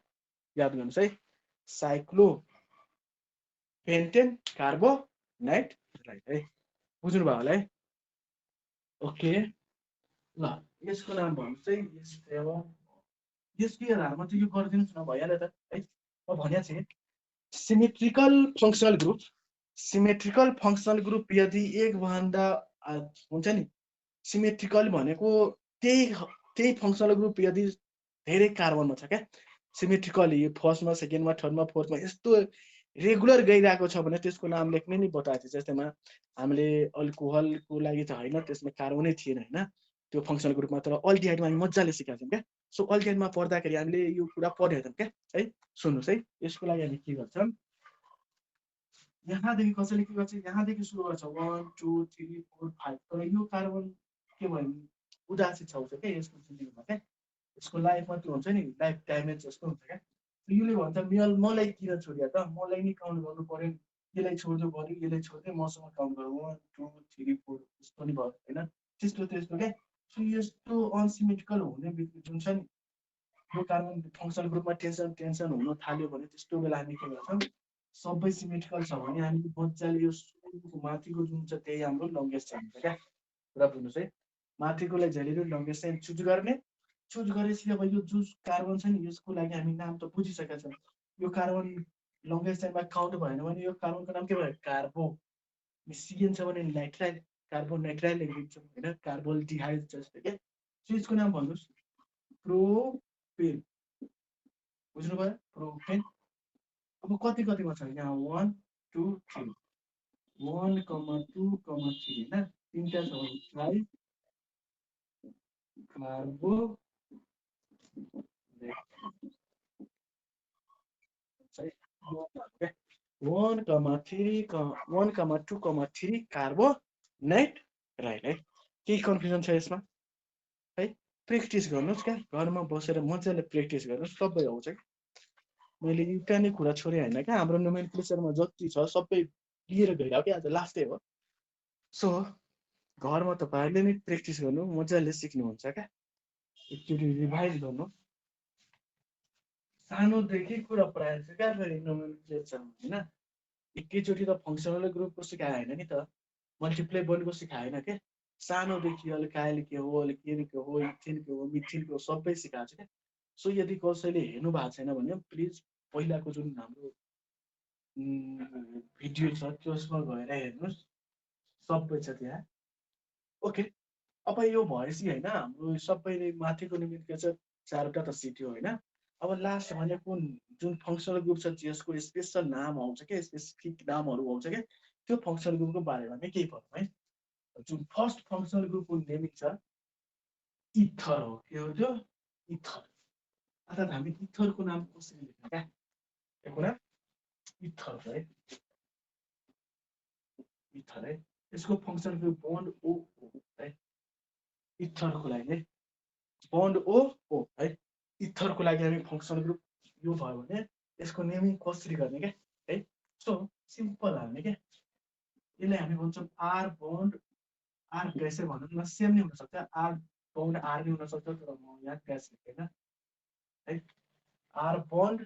याद गर्नुहोस् है साइक्लोपेन्टेन कार्बोनाइट्राइल है बुझ्नुभयो होला है ओके ल यसको नाम भन्नु चाहिँ यसको आधारमा चाहिँ यो गरिदिनुहोस् न भइहाल्यो त है म भनेको थिएँ सिमेट्रिकल फङ्सनल ग्रुप यदि एकभन्दा हुन्छ नि सिमेट्रिकल भनेको त्यही फङ्सनल ग्रुप यदि धेरै कार्बनमा छ क्या सिमेट्रिकली फर्स्टमा सेकेन्डमा थर्डमा फोर्थमा यस्तो रेगुलर गइरहेको छ भने त्यसको नाम लेख्ने नि बताएको थियो जस्तैमा हामीले अल्कोहलको लागि त होइन त्यसमा कार्बनै थिएन होइन त्यो फङ्सनल ग्रुपमा तर अल्डिहाइडमा हामी मजाले सिकाएको छौँ क्या सो अल्डिहाइडमा पढ्दाखेरि हामीले यो कुरा पढेको छौँ क्या है सुन्नुहोस् है यसको लागि हामी के गर्छौँ यहाँदेखि कसैले के गर्छ यहाँदेखि सुरु गर्छ 1 2 3 4 5 तर यो कार्बन के भयो उदासी छाउँछ क्या यसको जिन्दगीमा क्या यसको लाइफमा त्यो हुन्छ नि लाइफ ड्यामेज जस्तो हुन्छ क्या योले भन्छ मलाई किन छोड्या त मलाई नि काउन्ट गर्नु पर्यो यसलाई छोड्नु पर्यो यसलाई छोड्दै मसँग काउन्ट गर्नु 1 2 3 4 यस्तो नि भयो होइन त्यस्तो क्या सो यस्तो अनसिमेट्रिकल हुने बित्तिकै जुन छ नि यो कार्बन फङ्सनल ग्रुपमा टेन्सन हुन थाल्यो भने त्यस्तो बेला हामी के गर्छौँ सबै सिमेट्रिकल छ भने हामी मजाले यो माथिको जुन छ त्यही हाम्रो लङ्गेस्ट चेन हुन्छ क्या कुरा बुझ्नुहोस् है माथिकोलाई जहिले लङ्गेस्ट चेन चुज गरेपछि अब यो जुन कार्बन छ नि यसको लागि हामी नाम त बुझिसकेका छौँ यो कार्बन लङ्गेस्ट चेनमा काउन्ट भएन भने यो कार्बनको नाम के भयो कार्बो सिएन छ भने नाइट्राइल कार्बन नाइट्राइल लेखिदिन्छौँ होइन कार्बोल्डिहाइड जस्तो क्या सो यसको नाम भन्नुहोस् प्रोपेन बुझ्नुभयो प्रोपेन अब कतिमा छ यहाँ 1 2 3 1, 2, 3 होइन तिनवटा छ भने कार्बो 1, 2, 3 कार्बोनाइट्राइल है केही कन्फ्युजन छ यसमा है प्र्याक्टिस गर्नुहोस् क्या घरमा बसेर मजाले प्र्याक्टिस गर्नुहोस् सबै आउँछ क्या मैले एउटा नै कुरा छोडेँ होइन क्या हाम्रो नोमेनक्लेचरमा जति छ सबै लिएर गइरहेको क्या आज लास्टै हो सो घरमा तपाईँहरूले नै प्र्याक्टिस गर्नु मजाले सिक्नुहुन्छ क्या एकचोटि रिभाइज गर्नु सानोदेखि कुरा प्रायः छ क्या नोमेनक्लेचरमा होइन एकैचोटि त फङ्सनल ग्रुपको सिकायो होइन नि त मल्टिप्लाई बोन्डको सिकायो होइन क्या सानोदेखि अल्काइल के हो एल्केन के हो इथेन के हो मिथिन के हो सबै सिकाएको छ क्या सो यदि कसैले हेर्नु भएको छैन भने प्लिज पहिलाको जुन हाम्रो भिडियो छ त्यसमा गएर हेर्नुहोस् सबै छ त्यहाँ ओके अब यो भएपछि होइन हाम्रो सबैले माथिको नोमेनक्लेचर 4वटा त सिक्यो होइन अब लास्ट भनेको जुन फङ्सनल ग्रुप छ त्यसको स्पेसल नाम आउँछ क्या स्पेसिफिक नामहरू आउँछ क्या त्यो फङ्सनल ग्रुपको बारेमा नै केही भनौँ है जुन फर्स्ट फङ्सनल ग्रुपको नेमिङ छ इथर हो के हो त्यो इथर अर्थात् हामी इथरको नाम कसरी लेख्ने क्या यसको नाम इथर है, इथर है। यसको फङ्सन के बन्ड ओ है, इथरको लागि है बन्ड ओ है, इथरको लागि हामी फङ्सन ग्रुप यो भयो भने यसको नेमिङ कसरी गर्ने क्या है। सो सिम्पल हाल्ने क्या, यसलाई हामी भन्छौँ आर बन्ड आर ग्यासै भनौँ न, सेम नै हुनसक्छ, आर बन्ड आर नै हुनसक्छ, तर म यहाँ ग्यास लेख्दैन है। R bond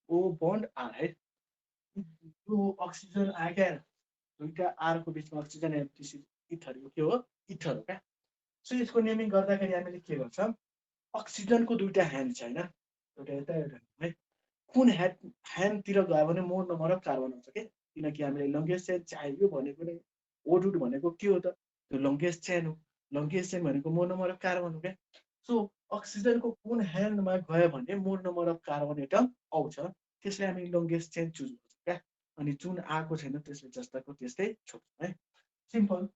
O bond R है, यो अक्सिजन आयो क्या, दुईटा आरको बिचमा अक्सिजन आयो, इथर यो के हो, इथर हो क्या। सो यसको नेमिङ गर्दाखेरि हामीले के गर्छौँ, अक्सिजनको दुईटा ह्यान्ड छ होइन, एउटा यता एउटा है, कुन ह्यान्डतिर गयो भने मोर नम्बर अफ कार्बन आउँछ क्या, किनकि हामीले लङ्गेस्ट चेन चाहियो भनेको नै ओडुड भनेको के हो त, त्यो लङ्गेस्ट चेन हो, लङ्गेस्ट चेन भनेको मोर नम्बर अफ कार्बन हो क्या। सो अक्सिजनको कुन ह्यान्डमा गयो भने more number of carbon atom आउँछ, त्यसलाई हामी लङ्गेस्ट चेन चुज गर्छौँ क्या। अनि जुन आएको छैन त्यसले जस्ताको त्यस्तै छोड्छौँ है, सिम्पल।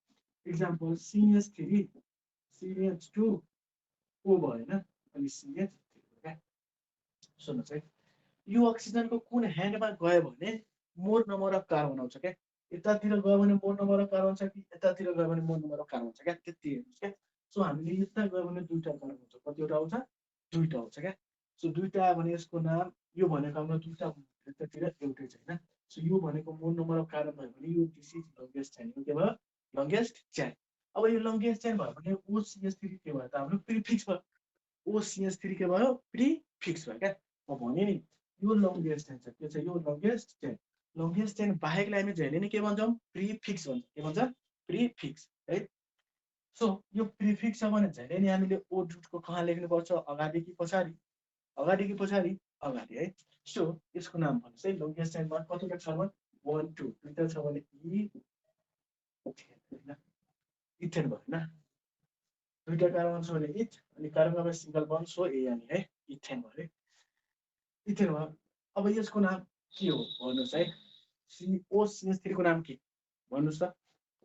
इक्जाम्पल CH3 CH2 ओ भएन, अनि CH3 क्या। सुन्नुहोस् है, यो अक्सिजनको कुन ह्यान्डमा गयो भने मोर नम्बर अफ कार्बन आउँछ क्या, यतातिर गयो भने मोर नम्बर अफ कार्बन छ कि यतातिर गयो भने मोर नम्बर अफ कार्बन छ क्या, त्यति हेर्नुहोस् क्या। सो हामीले यता गयो भने दुईटा कार्बन हुन्छ, कतिवटा आउँछ, दुईटा आउँछ क्या। सो दुईटा आयो भने यसको नाम, यो भनेको हाम्रो दुईटा यतातिर एउटै छ होइन। सो यो भनेको मोर नम्बर अफ कार्बन भयो भने यो दिस इज लङ्गेस्ट चेन, यो के भयो, लङ्गेस्ट चेन। अब यो लङ्गेस्ट चेन भयो भने OCH3 के भयो त, हाम्रो प्रिफिक्स भयो, OCH3 के भयो, प्रिफिक्स भयो क्या। म भने नि यो लङ्गेस्ट चेन छ, के छ यो लङ्गेस्ट चेन, लङ्गेस्ट चेन बाहेकलाई हामी जहिले नै के भन्छौँ, प्रिफिक्स भन्छ, के भन्छ, प्रिफिक्स है। सो यो प्रिफिक्स छ भने जहिले नै हामीले ओ जुटको कहाँ लेख्नुपर्छ, अगाडि कि पछाडि, अगाडि कि पछाडि, अगाडि है। सो यसको नाम भन्नुहोस् है, लङ्गेस्ट चेनमा कतिवटा कार्बन, 1 2 दुईटा छ भने इथेन भयो होइन, दुईटा कार्बन छ भने इथ, अनि कार्बनमा सिङ्गल बन्ड, सो ए अनि है, इथेन भयो, इथेन भयो। अब यसको नाम के हो भन्नुहोस् है, OCH3 को नाम के भन्नुहोस् त,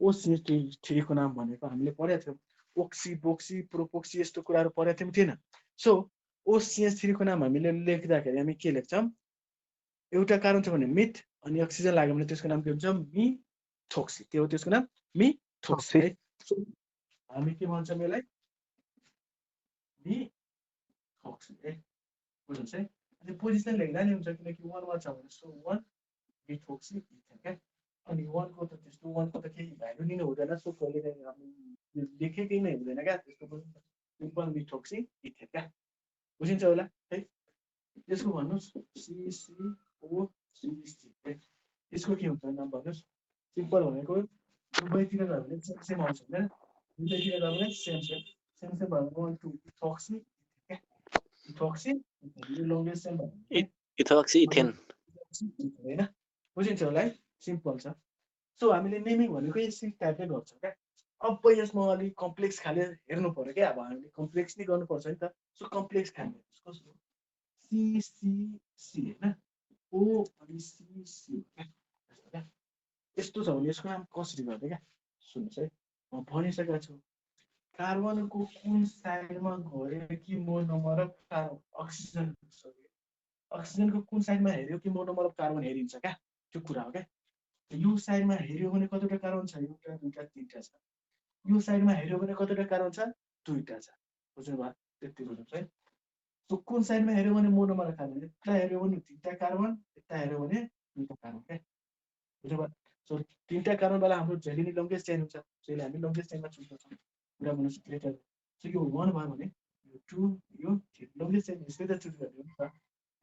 OCH3 को नाम भनेको हामीले पढेको थियौँ, ओक्सी बोक्सी प्रोपोक्सी यस्तो कुराहरू पढेको थियौँ थिएन। सो OCH3 को नाम हामीले लेख्दाखेरि हामी के लेख्छौँ, एउटा कार्बन छ भने मिथ, अनि अक्सिजन लाग्यो भने त्यसको नाम के हुन्छ, मिथोक्सी, के हो त्यसको नाम, मिथोक्सी है। सो हामी के भन्छौँ यसलाई, मिथोक्सी है, बुझ्नुहोस् है। अनि पोजिसन लेख्दा नि हुन्छ, किनकि 1 मा छ भने सो 1 मिथोक्सी इथेन क्या। अनि 1 को त त्यस्तो 1 को त केही भ्यालु लिनु हुँदैन, सो कहिले लेखेकै नै हुँदैन क्या, त्यस्तो सिम्पल मिथोक्सी इथेन क्या, बुझिन्छ होला है। यसको भन्नुहोस् CCOCC है, यसको के हुन्छ नाम भन्नुहोस्, सिम्पल भनेको दुवैतिर गयो भने सेम सेम आउँछ होइन, दुवैतिर गयो भने सेम सेम सेम सेम भयो भने 1 2 इथोक्सी क्या, इथोक्सी यो लङ्गेस्ट चेन भयो इथोक्सी इथेन होइन, बुझिन्छ होला है, सिम्पल छ। सो हामीले नेमिङ भनेको यसरी टाइपले गर्छौँ क्या। अब यसमा अलिक कम्प्लेक्स खाले हेर्नु पर्यो क्या, अब हामीले कम्प्लेक्स नै गर्नुपर्छ नि त। सो कम्प्लेक्स खाले कस्तो, CCC होइन, ओ अनि CC क्या, यस्तो छ भने यसको नाम कसरी गर्ने क्या, सुन्नुहोस् है, म भनिसकेको छु, कार्बनको कुन साइडमा गयो कि more number of carbon, oxygen अक्सिजनको कुन साइडमा हेऱ्यो कि मोर नम्बर अफ कार्बन हेरिन्छ क्या, त्यो कुरा हो क्या। यो साइडमा हेऱ्यो भने कतिवटा कार्बन छ, एउटा दुईटा तिनवटा छ, यो साइडमा हेऱ्यो भने कतिवटा कार्बन छ, दुईटा छ, बुझ्नुभयो, त्यति बुझ्नुहोस् है। सो कुन साइडमा हेऱ्यो भने मोर नम्बर अफ कार्बन, यता हेऱ्यो भने तिनवटा कार्बन, यता हेऱ्यो भने दुईटा कार्बन क्या, बुझ्नुभयो। सो तिनवटा कार्बनवाला हाम्रो जहिले नै लङ्गेस्ट चेन हुन्छ, जहिले हामी लङ्गेस्ट चेनमा चुज गर्छौँ, कुरा भन्नुहोस् क्लियर। सो यो 1 भयो भने यो 2 यो 3 लङ्गेस्ट चेन यसले त चुज गर्ने हो नि त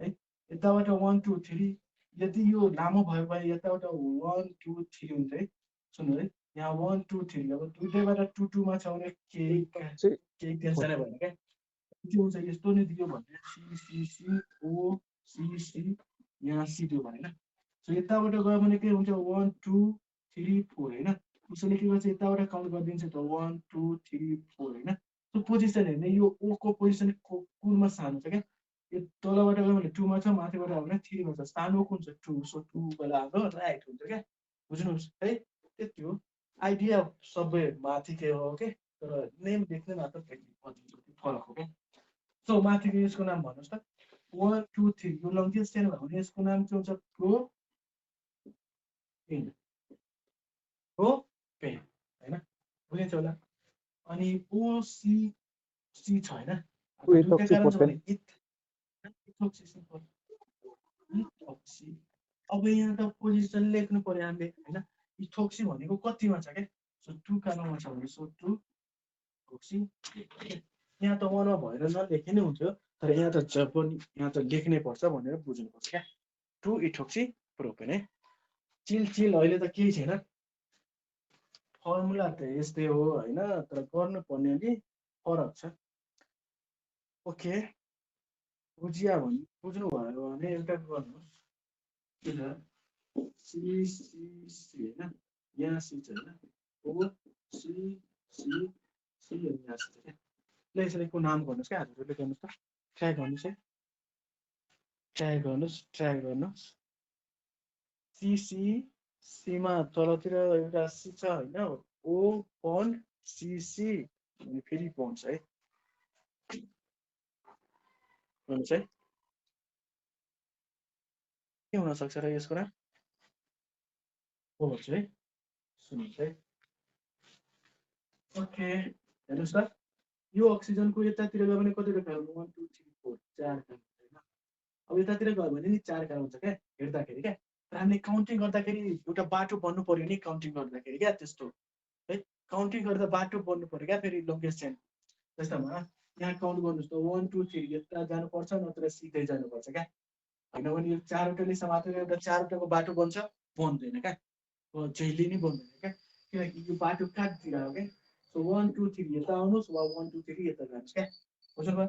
है। यताबाट 1 2 3, यदि यो लामो भयो भने यताबाट 1 2 3 हुन्छ है, सुन्नु है, यहाँ 1 2 3, अब दुईटैबाट 2 2 मा छ भने केही टेन्सनै भएन क्या, के हुन्छ यस्तो नै दियो भने CCCOCC यहाँ C दियो भने, सो यताबाट गयो भने के हुन्छ 1 2 3 4 होइन, उसले के गर्छ यताबाट काउन्ट गरिदिन्छ त 1 2 3 4 होइन। सो पोजिसन हेर्ने, यो O को पोजिसन कुनमा सानो छ क्या, यो तलबाट गयो भने 2 मा छ, माथिबाट आयो भने 3 मा छ, सानो कुन छ 2, सो 2 बेला हाम्रो राइट हुन्छ क्या, बुझ्नुहोस् है, त्यति हो आइडिया, सबै माथिकै हो के, तर नेम देख्ने मात्र फरक हो क्या। सो माथिको यसको नाम भन्नुहोस् त, 1 2 3 यो लङ्गेस्ट चेन भयो भने यसको नाम के हुन्छ प्रोपेन प्रोपेन हैन बुझिन्छ होला अनि ओसी सी छ हैन दुईटा कारण छ भने इथोक्सी सिम्पल इथोक्सी अब यहाँ त पोजिसन लेख्नु पर्यो हामीले हैन इथोक्सी भनेको कतिमा छ के सो 2 कार्बनमा छ भने सो 2 इथोक्सी यहाँ त 1 मा भएर नलेखे नै हुन्थ्यो तर यहाँ त जब पनि यहाँ त लेख्नै पर्छ भनेर बुझ्नुपर्छ क्या 2 इथोक्सी प्रोपेन है चिल अहिले त केही छैन फर्मुला त यस्तै हो हैन तर गर्नुपर्ने अलि फरक छ ओके बुझिया भने बुझ्नु भयो भने एउटा गर्नुहोस् के छ सी सी सी हैन यहाँ सी छ हैन ओ सी सी सी यहाँ सी छ ल यसैको नाम गर्नुहोस् क्या हजुरले गर्नुहोस् त ट्राई गर्नुहोस् है ट्राई गर्नुहोस् सी सी सीमा तलतिर एउटा सी छ हैन ओ बन्ड सी सी अनि फेरि बन्ड छ है हुन्छ है के हुन सक्छ र यसको नाम हो भन्छ है सुन्नुहोस् है ओके हेर्नुहोस् त यो अक्सिजनको यतातिर गयो भने कतिवटा कार्बन 1 2 3 4 4 कार्बन हैन अब यतातिर गयो भने नि 4 कार्बन छ क्या हेर्दाखेरि क्या हामीले काउन्टिङ गर्दाखेरि एउटा बाटो बन्नु पर्यो नि काउन्टिङ गर्दाखेरि क्या त्यस्तो है काउन्टिङ गर्दा बाटो बन्नु पर्यो क्या फेरि लङ्गेस्ट चेन जस्तोमा यहाँ काउन्ट गर्नुहोस् त 1 2 3 यता जानुपर्छ नत्र सिधै जानुपर्छ क्या हैन भने यो चारवटाले समातेर एउटा चारवटाको बाटो बन्छ बन्दैन क्या जहिले नै बन्दैन क्या किनकि यो बाटो कहाँतिर हो क्या सो 1 2 3 यता आउनुहोस् वा 1 2 3 यता जानुहोस् क्या बुझ्नुभयो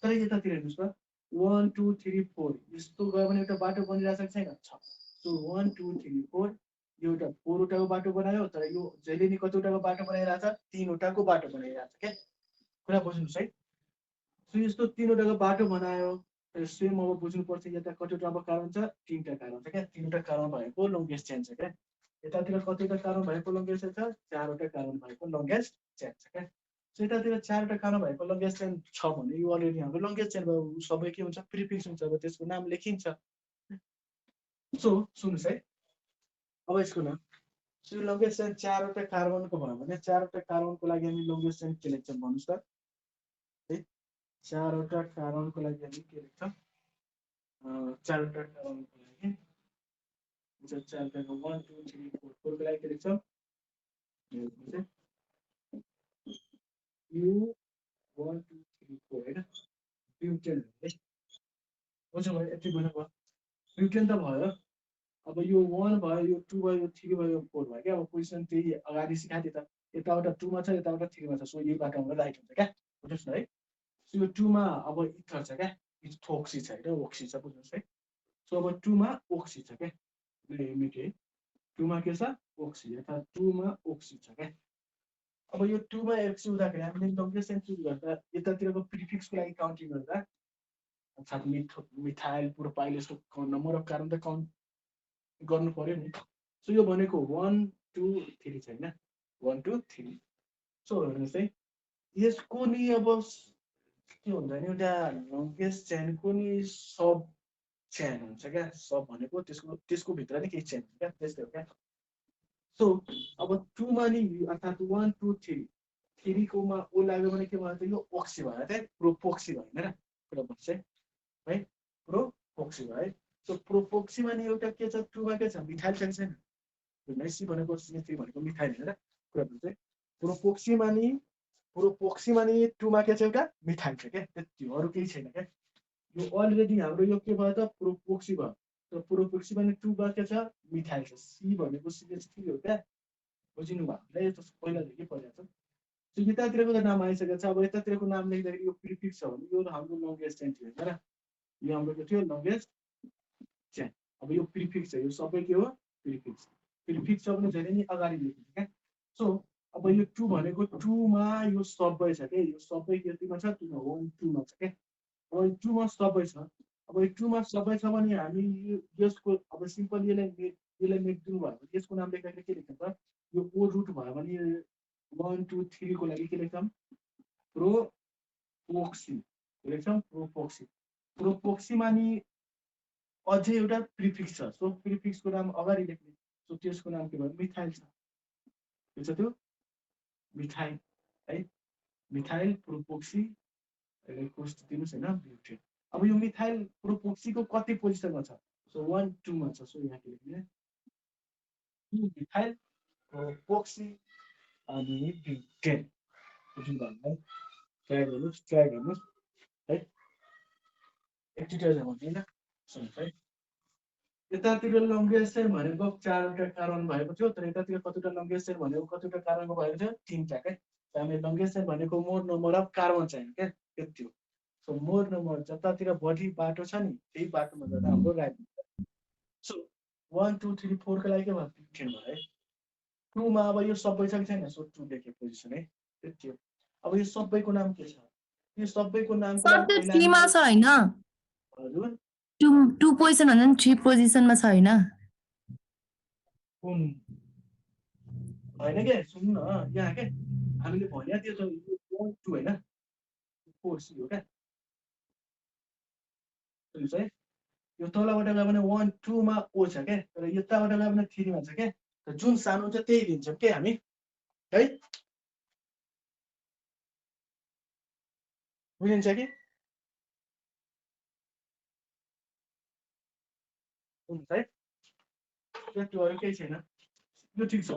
तर यतातिर हेर्नुहोस् त 1 2 3 4 यस्तो गयो भने एउटा बाटो बनिरहेको छैन छ सो 1 2 3 4 यो एउटा 4 वटाको बाटो बनायो तर यो जहिले नि कतिवटाको बाटो बनाइरहेछ 3 वटाको बाटो बनाइरहेछ क्या कुरा बुझ्नुहोस् है सो यस्तो 3 वटाको बाटो बनायो सेम अब बुझ्नुपर्छ यता कतिवटा अब कारण छ 3टा कारण छ क्या 3वटा कारण भएको लङ्गेस्ट चेन छ क्या यतातिर कतिवटा कारण भएको लङ्गेस्ट चेन छ 4वटा कारण भएको लङ्गेस्ट चेन छ क्या सो यतातिर 4वटा कारण भएको लङ्गेस्ट चेन छ भने यो अलरेडी हाम्रो लङ्गेस्ट चेन भयो सबै के हुन्छ प्रिफिक्स हुन्छ अब त्यसको नाम लेखिन्छ सो सुन्नुहोस् है अब यसको नाम सो यो लङ्गेस्ट चेन 4वटा कार्बनको भयो भने 4वटा कार्बनको लागि हामी लङ्गेस्ट चेन के लेख्छौँ भन्नुहोस् त है 4वटा कार्बनको लागि हामी के लेख्छौँ 4वटा कार्बनको लागि 4वटाको 1 2 3 4 4को लागि के लेख्छौँ यो 1 2 3 4 हैन ब्युटेन है बुझ्नुभयो यति बुझ्नुभयो ब्युटेन त भयो अब यो 1 भयो यो 2 भयो यो 3 भयो यो 4 भयो क्या अब पोजिसन त्यही अगाडि सिकाएको थिएँ त यतावटा 2 मा छ यतावटा 3 मा छ सो यही बाटो हाम्रो राइट हुन्छ क्या बुझ्नुहोस् न है सो यो 2 मा अब इथर छ क्या इथोक्सी छ हैन ओक्सी छ बुझ्नुहोस् है सो अब 2 मा ओक्सी छ क्या लिमिट है 2 मा के छ ओक्सी अर्थात् 2 मा ओक्सी छ क्या अब यो 2 मा ओक्सी हुँदाखेरि हामीले लङ्गेस्ट चेन चुज गर्दा यतातिरको प्रिफिक्सको लागि काउन्टिङ गर्दा अर्थात् मिथाइल प्रोपाइल यस्तो नम्बर अफ कार्बन त काउन्ट गर्नु पर्यो नि सो यो भनेको 1 2 3 छैन 1 2 3 सो हेर्नुहोस् है यसको नि अब के हुन्छ नि एउटा लङ्गेस्ट चेनको नि सब चेन हुन्छ क्या सब भनेको त्यसको भित्र नि केही चेन हुन्छ क्या त्यस्तै हो क्या सो अब 2 मा नि अर्थात् 1 2 3 3 कोमा ओ लाग्यो भने के भयो त यो ओक्सी भयो त प्रोपोक्सी भएन र कुरा बुझ्छ है प्रोपोक्सी भयो सो प्रोपोक्सीमा नि एउटा के छ 2 मा के छ मिथाइल छ छैन सी भनेको C3 भनेको मिथाइल हैन कुरा बुझ्छ प्रोपोक्सीमा नि 2 मा के छ एउटा मिथाइल छ क्या त्यति अरु केही छैन क्या यो अलरेडी हाम्रो यो के भयो त प्रोपोक्सी भयो तर प्रोपोक्सीमा नि 2 मा के छ मिथाइल छ C भनेको CH3 हो क्या बुझिनु भयो होला यो त पहिलादेखि पढिरहेको छ सो यतातिरको त नाम आइसकेको छ अब यतातिरको नाम लेख्दाखेरि यो प्रिफिक्स छ भने यो हाम्रो लङ्गेस्ट चेन थियो हैन यो हाम्रो के थियो लङ्गेस्ट चेन अब यो प्रिफिक्स छ यो सबै के हो प्रिफिक्स छ भने जहिले नि अगाडि लेखिन्छ क्या सो अब यो 2 भनेको 2 मा यो सबै छ के यो सबै केतिमा छ 2 मा 1 2 मा छ के अब 2 मा सबै छ अब यो 2 मा सबै छ भने हामी यसको अब सिम्पल यसलाई मेटिदिनु भयो भने यसको नाम लेख्दाखेरि के लेख्छ त यो ओ रुट भयो भने 1 2 3 को लागि के लेख्छौँ प्रोपोक्सी लेख्छौँ प्रोपोक्सी प्रोपोक्सीमा नि अझै एउटा प्रिफिक्स छ सो प्रिफिक्सको नाम अगाडि लेख्ने सो त्यसको नाम के भयो मिथाइल छ के छ त्यो मिथाइल है मिथाइल प्रोपोक्सी कोस्ट दिनुस् हैन ब्युटेन अब यो मिथाइल प्रोपोक्सीको कति पोजिसनमा छ सो 1 2 मा छ सो यहाँ के लेख्ने मिथाइल प्रोपोक्सी अनि ब्युटेन बुझ्नु भयो ट्राई गर्नुस् है एक्टिटाइजर भन्दैन सुन्नुस् है यतातिर लङ्गेस्ट चेन भनेको 4वटा कार्बन भएको थियो तर यतातिर कतिवटा लङ्गेस्ट चेन भनेको कतिवटा कार्बनको भएको थियो 3टा के हामीले लङ्गेस्ट चेन भनेको मोर नम्बर अफ कार्बन चाहियो के त्यति हो सो मोर नम्बर जतातिर बढी बाटो छ नि त्यही बाटोमा जाँदा हाम्रो राइट सो 1 2 3 4 को लागि के भयो 15 भयो है 2 मा अब यो सबै छ कि छैन सो 2 लेखे पोजिसन है त्यति हो अब यो सबैको नाम के छ यो सबैको नामको सर लागि त्यो 3 मा छ हैन हजुर 2 पोजिसन भन्दा नि 3 पोजिसनमा छ हैन कुन हैन के सुन्नु न यहाँ के हामीले भन्या त्यो छ 1 2 हैन 4 सी हो क्या सुन्नुस् है यो तलबाट गयो भने 1 2 मा ओ छ के तर यताबाट गयो भने 3 मा छ के त जुन सानो छ त्यही लिन्छौँ के हामी है बुझिन्छ कि हुन्छ है त्यति अरू केही छैन यो ठिक छ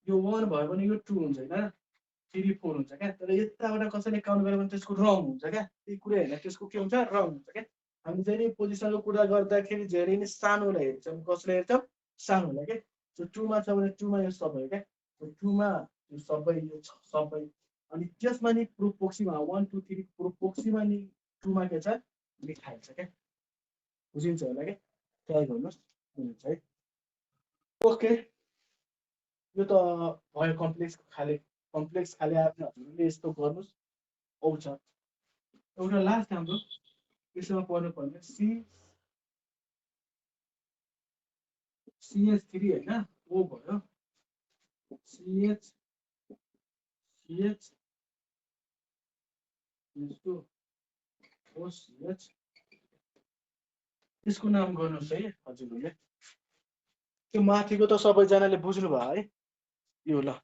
यो 1 भयो भने यो 2 हुन्छ हैन 3 4 हुन्छ क्या तर यताबाट कसैले काउन्ट गर्यो भने त्यसको रङ हुन्छ क्या त्यही कुरा हैन त्यसको के हुन्छ रङ हुन्छ क्या हामी जहिले पोजिसनको कुरा गर्दाखेरि धेरै नै सानोलाई हेर्छौँ कसले हेर्छौँ सानोलाई के सो 2 मा छ भने 2 मा यो सबै हो क्या सो 2 मा यो सबै यो सबै अनि त्यसमा नि प्रोपोक्सीमा 1 2 3 प्रोपोक्सीमा नि 2 मा के छ मिथाइल छ क्या बुझिन्छ होला के ट्राई गर्नुस् हुन्छ है ओके यो त भयो कम्प्लेक्स खाले आफ्नो यस्तो गर्नुस् आउँछ एउटा लास्ट हाम्रो यसमा पढ्नु पर्ने CH3 हैन ओ भयो CH OCH यसको नाम गर्नुस् है हजुरहरूले त्यो माथिको त सबैजनाले बुझ्नु भयो है यो ल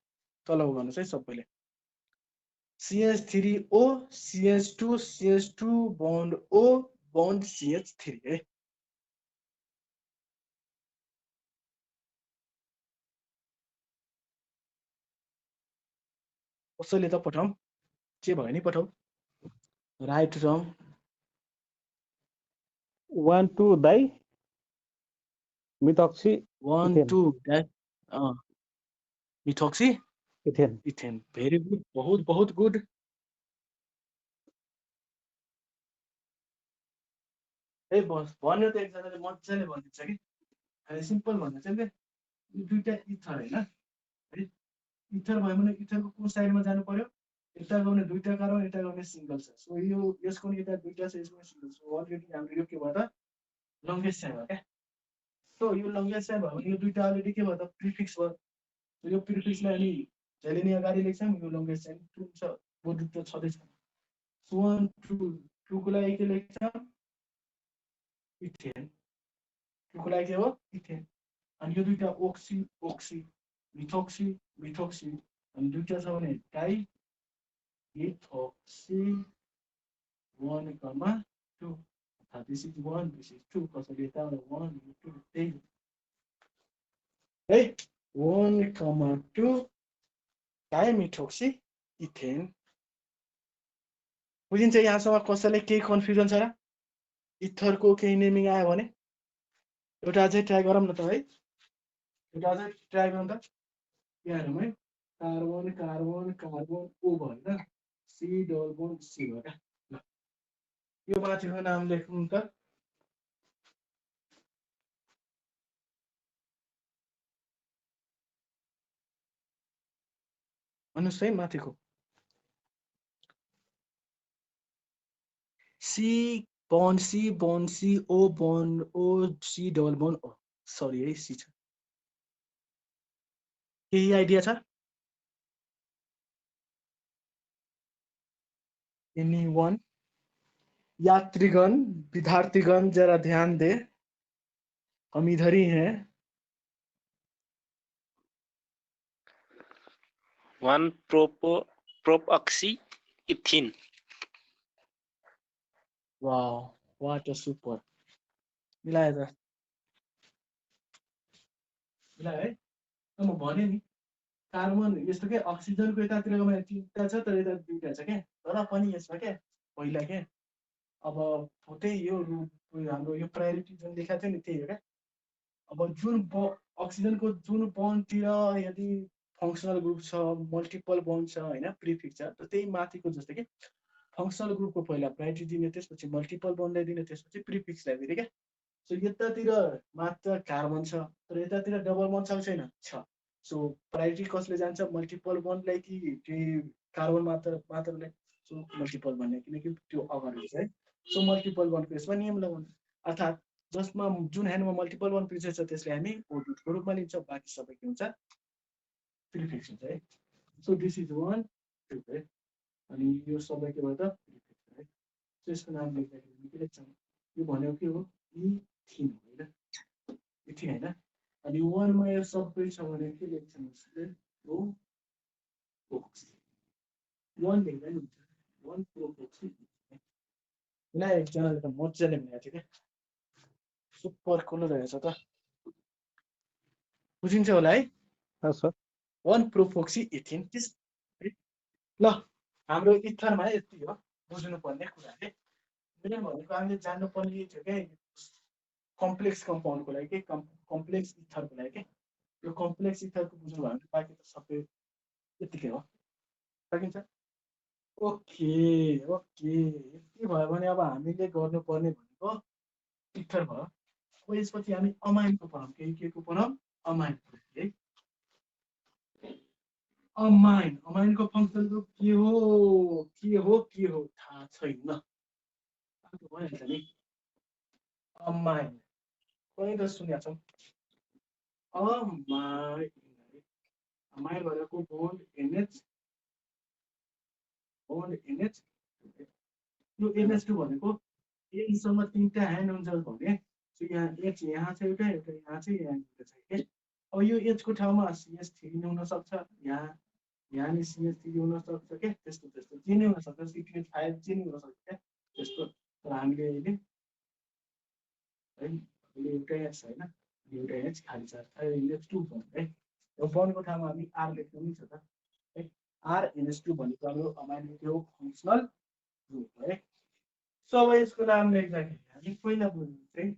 तल गर्नुस् है सबैले CH3O CH2 bond O bond CH3 है कसैले त पठाऊ के भयो नि पठाऊ राइट रङ 1 2 दाइ methoxy 1 2 methoxy ethane ethane very good बहुत गुड ए बस भन्यो त एकजनाले मजाले भनिदिन्छ कि खालि सिम्पल भन्छ चाहिँ यो दुईटा इथर हैन है इथर भयो भने इथरको कुन साइडमा जानु पर्यो यता गयो भने दुईटा कार्बन यता गयो भने सिंगल छ सो यो यसको नि यता दुईटा छ यसको सिंगल सो अलरेडी हाम्रो यो के भयो त लङ्गेस्ट चाहिँ भयो क्या सो यो लङ्गेस्ट चाहिँ भयो भने यो दुईटा अलरेडी के भयो त प्रिफिक्स भयो सो यो प्रिफिक्सलाई अनि जहिले नि अगाडि लेख्छौँ यो लङ्गेस्ट चाहिँ 2 छ वो दुईटा छँदैछ सो 1 2 2 को लागि के लेख्छौँ इथेन 2 को लागि के हो इथेन अनि यो दुईटा ओक्सी मिथोक्सी अनि दुईटा छ भने die methoxy 1 2 this is 1 this is 2 कसैले यताबाट 1 2 त्यही है 1 2 डाइमिथोक्सी इथेन बुझिन्छ यहाँसम्म कसैले केही कन्फ्युजन छ र इथरको केही नेमिङ आयो भने एउटा अझै ट्राई गरौँ न त है एउटा अझै ट्राई गरौँ त यहाँ हेरौँ है कार्बन ओ भयो हैन सी डबल बोन्ड सी भयो क्या ल यो माथिको नाम लेख्नु त भन्नुहोस् है माथिको C bond C O bond O C double bond O sorry है सी छ केही आइडिया छ एनी वान यात्रीगण विद्यार्थीगण जरा ध्यान दे, हम इधर ही हैं। 1 propoxyethene. Wow, what a super. मिलायो त, मिलायो है। त म भने नि कार्बन यस्तो के अक्सिजनको यतातिरको भने 3टा छ तर यता 2टा छ के, तर पनि यसमा के पहिला के अब त्यही यो हाम्रो यो प्रायोरिटी जुन लेखा थियो नि त्यही हो क्या। अब जुन अक्सिजनको जुन बन्डतिर यदि फङ्सनल ग्रुप छ, मल्टिपल बन्ड छ होइन, प्रिफिक्स छ, त त्यही माथिको जस्तो कि फङ्सनल ग्रुपको पहिला प्रायोरिटी दिने, त्यसपछि मल्टिपल बन्डलाई दिने, त्यसपछि प्रिफिक्सलाई दिने क्या। सो यतातिर मात्र कार्बन छ तर यतातिर डबल बन्ड छ छैन, छ। सो प्रायोरिटी कसले जान्छ, मल्टिपल बन्डलाई कि कार्बन मात्रलाई? सो मल्टिपल बन्डलाई, किनकि त्यो अगाडि छ है। सो मल्टिपल बन्डको यसमा नियम लगाउनु, अर्थात् जसमा जुन ह्यान्डमा मल्टिपल बन्ड प्रिफिक्स छ त्यसले हामी ओर्बिटको रूपमा लिन्छौँ, बाँकी सबै के हुन्छ, प्रिफिक्स हुन्छ है। सो दिस इज 1 2 है, अनि यो सबै के भयो त प्रिफिक्स है। सो यसको नाम लेख्दाखेरि के लेख्छौँ, यो भनेको के हो, इथिन होइन, इथिन होइन। अनि 1 मा यो सबै छ भने के लेख्छौँ, यसले प्रोपोक्सी 1 लेख्दा नि हुन्छ, 1 प्रोपोक्सी। ल एकजनाले त मजाले भनेको थियो क्या, सुपर कुल रहेछ त, बुझिन्छ होला है। हाँ सर 1 प्रोपोक्सी इथिन। ल हाम्रो इथरमा यति हो बुझ्नुपर्ने कुराले। मैले भनेको हामीले जान्नुपर्ने थियो क्या, कम्प्लेक्स कम्पाउन्डको लागि के, कम्प्लेक्स इथरको लागि के। यो कम्प्लेक्स इथरको बुझ्नु भयो भने बाँकी त सबै यतिकै हो, सकिन्छ। ओके ओके, यति भयो भने अब हामीले गर्नुपर्ने भनेको इथर भयो। अब यसपछि हामी अमाइनको पढौँ, के को पढौँ, अमाइनको है। अमाइनको फङ्सन ग्रुप के हो थाहा छैन, भइहाल्छ नि। अमाइन कहीँ त सुनेको छौँ, अमाइन भनेको बोन्ड एनएच, यो NH2 भनेको एनसँग 3टा ह्यान्ड हुन्छ भने, सो यहाँ H यहाँ छ एउटा, यहाँ छ, यहाँ एउटा छ के। अब यो H को ठाउँमा CH3 हुन सक्छ, यहाँ नि CH3 हुन सक्छ के, त्यस्तो जे नै हुन सक्छ, CH5 जे नै हुन सक्छ क्या त्यस्तो। तर हामीले अहिले है एउटा H होइन, एउटा H खाली छ, NH2 बन्ड है। यो बन्डको ठाउँमा हामी R लेख्नु नि छ त है। R NH2 भनेको हाम्रो अमाइनको फङ्सनल ग्रुप है। सो अब यसको नाम लेख्दाखेरि हामी पहिला बुझ्नु चाहिँ